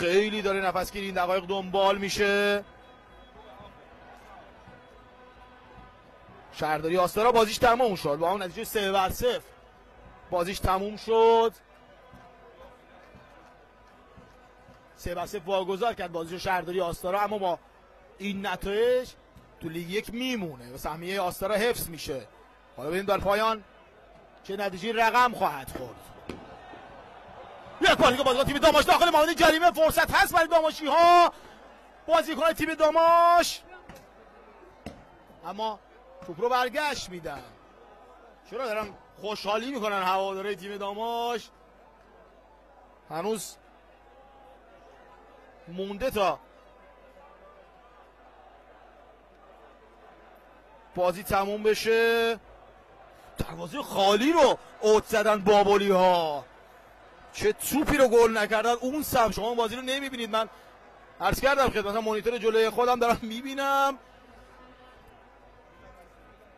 خیلی داره نفسگیری این دقایق دنبال میشه. شهرداری آستارا بازیش تموم شد با اون نتیجه 3-0 بازیش تموم شد. 3-0 واگذار کرد بازیش شهرداری آستارا، اما با این نتایج تو لیگ 1 میمونه و سهمیه آستارا حفظ میشه. حالا ببینیم در پایان چه نتیجه رقم خواهد خورد. یک بار دیگه بازیکن تیم داماش داخل محوطه جریمه، فرصت هست برای داماشی ها، بازیکن تیم داماش، اما توپ رو برگشت میدن. چرا دارن خوشحالی میکنن هواداره تیم داماش؟ هنوز مونده تا بازی تموم بشه. دروازه خالی رو اوت زدن بابلی ها، چه توپی رو گل نکردن اون سمت. شما بازی رو نمیبینید، من عرض کردم خدمت مانیتور جلوی خودم دارم میبینم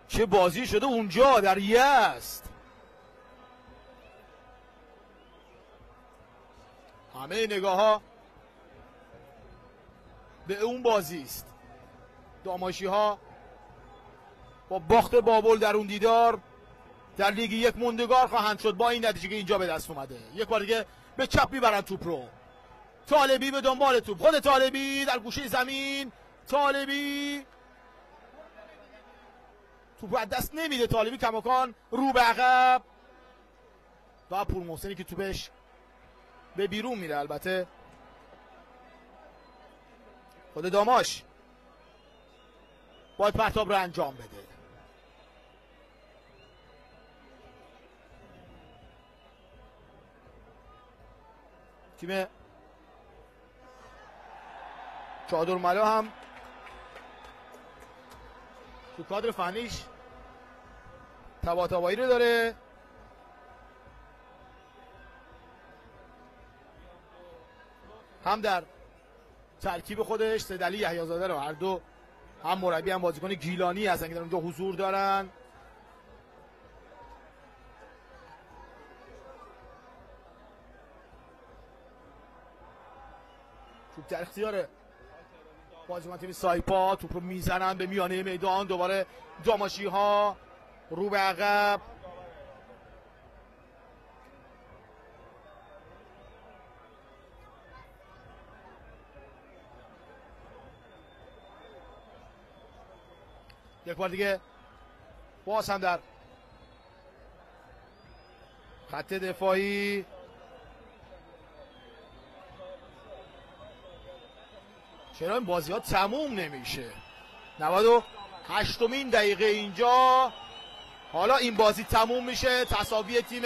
چه بازی شده اونجا در یزد. همه نگاه ها به اون بازی است. داماشی ها با باخت بابل در اون دیدار در لیگ 1 موندگار خواهند شد با این نتیجه که اینجا به دست اومده. یک بار دیگه به چپ میبرن توپ رو، طالبی به دنبال توپ، خود طالبی در گوشه زمین، طالبی توپ از دست نمیده، طالبی کماکان رو به عقب و پور محسنی که توپش به بیرون میره. البته خود داماش باید پرتاب رو انجام بده. تیم چادرملا هم تو کادر فنیش طباطبایی رو داره. هم در ترکیب خودش سیدعلی یحیی‌زاده رو، هر دو هم مربی هم بازیکن گیلانی هستن که در اونجا حضور دارن. توپ در اختیار بازیکن تیم سایپا، توپ رو میزنن به میانه میدان، دوباره داماشی ها رو به عقب. یک بار دیگه باز هم در خط دفاعی چرا این بازی ها تموم نمیشه؟ 98مین دقیقه اینجا، حالا این بازی تموم میشه. تساوی تیم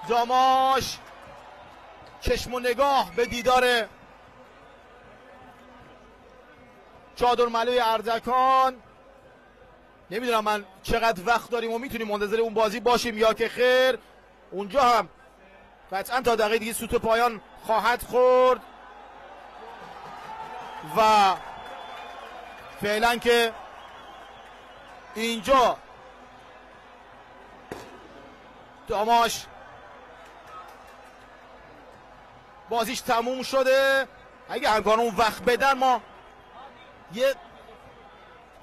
داماش، چشم و نگاه به دیدار چادرملوی اردکان. نمیدونم من چقدر وقت داریم و میتونیم منتظر اون بازی باشیم یا که خیر. اونجا هم قطعا تا دقیقه دیگه سوت پایان خواهد خورد و فعلا که اینجا داماش بازیش تموم شده. اگه همکاران اون وقت بدن ما یه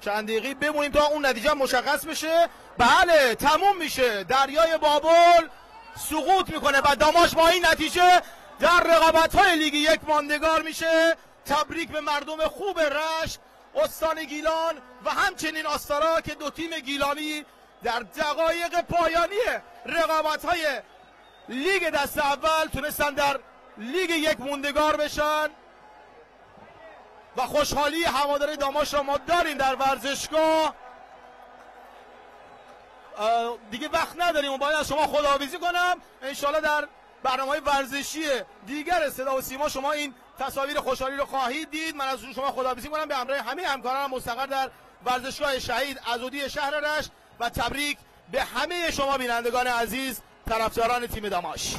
چند دقیقه بمونیم تا اون نتیجه مشخص بشه. بله تموم میشه، دریای بابل سقوط میکنه و داماش با این نتیجه در رقابت‌های لیگ 1 ماندگار میشه. تبریک به مردم خوب رشت، استان گیلان و همچنین آستارا که دو تیم گیلانی در دقایق پایانی رقابت‌های لیگ دست اول تونستن در لیگ 1 موندگار بشن و خوشحالی هواداری داماش را ما داریم در ورزشگاه. دیگه وقت نداریم و باید از شما خداحافظی کنم. انشالله در برنامه‌های ورزشی دیگر صدا و سیما شما این تصاویر خوشحالی رو خواهید دید. من از شما خداحافظی کنم به همراه همه همکارانم مستقر در ورزشگاه شهید عضدی شهر رشت و تبریک به همه شما بینندگان عزیز طرفداران تیم داماش.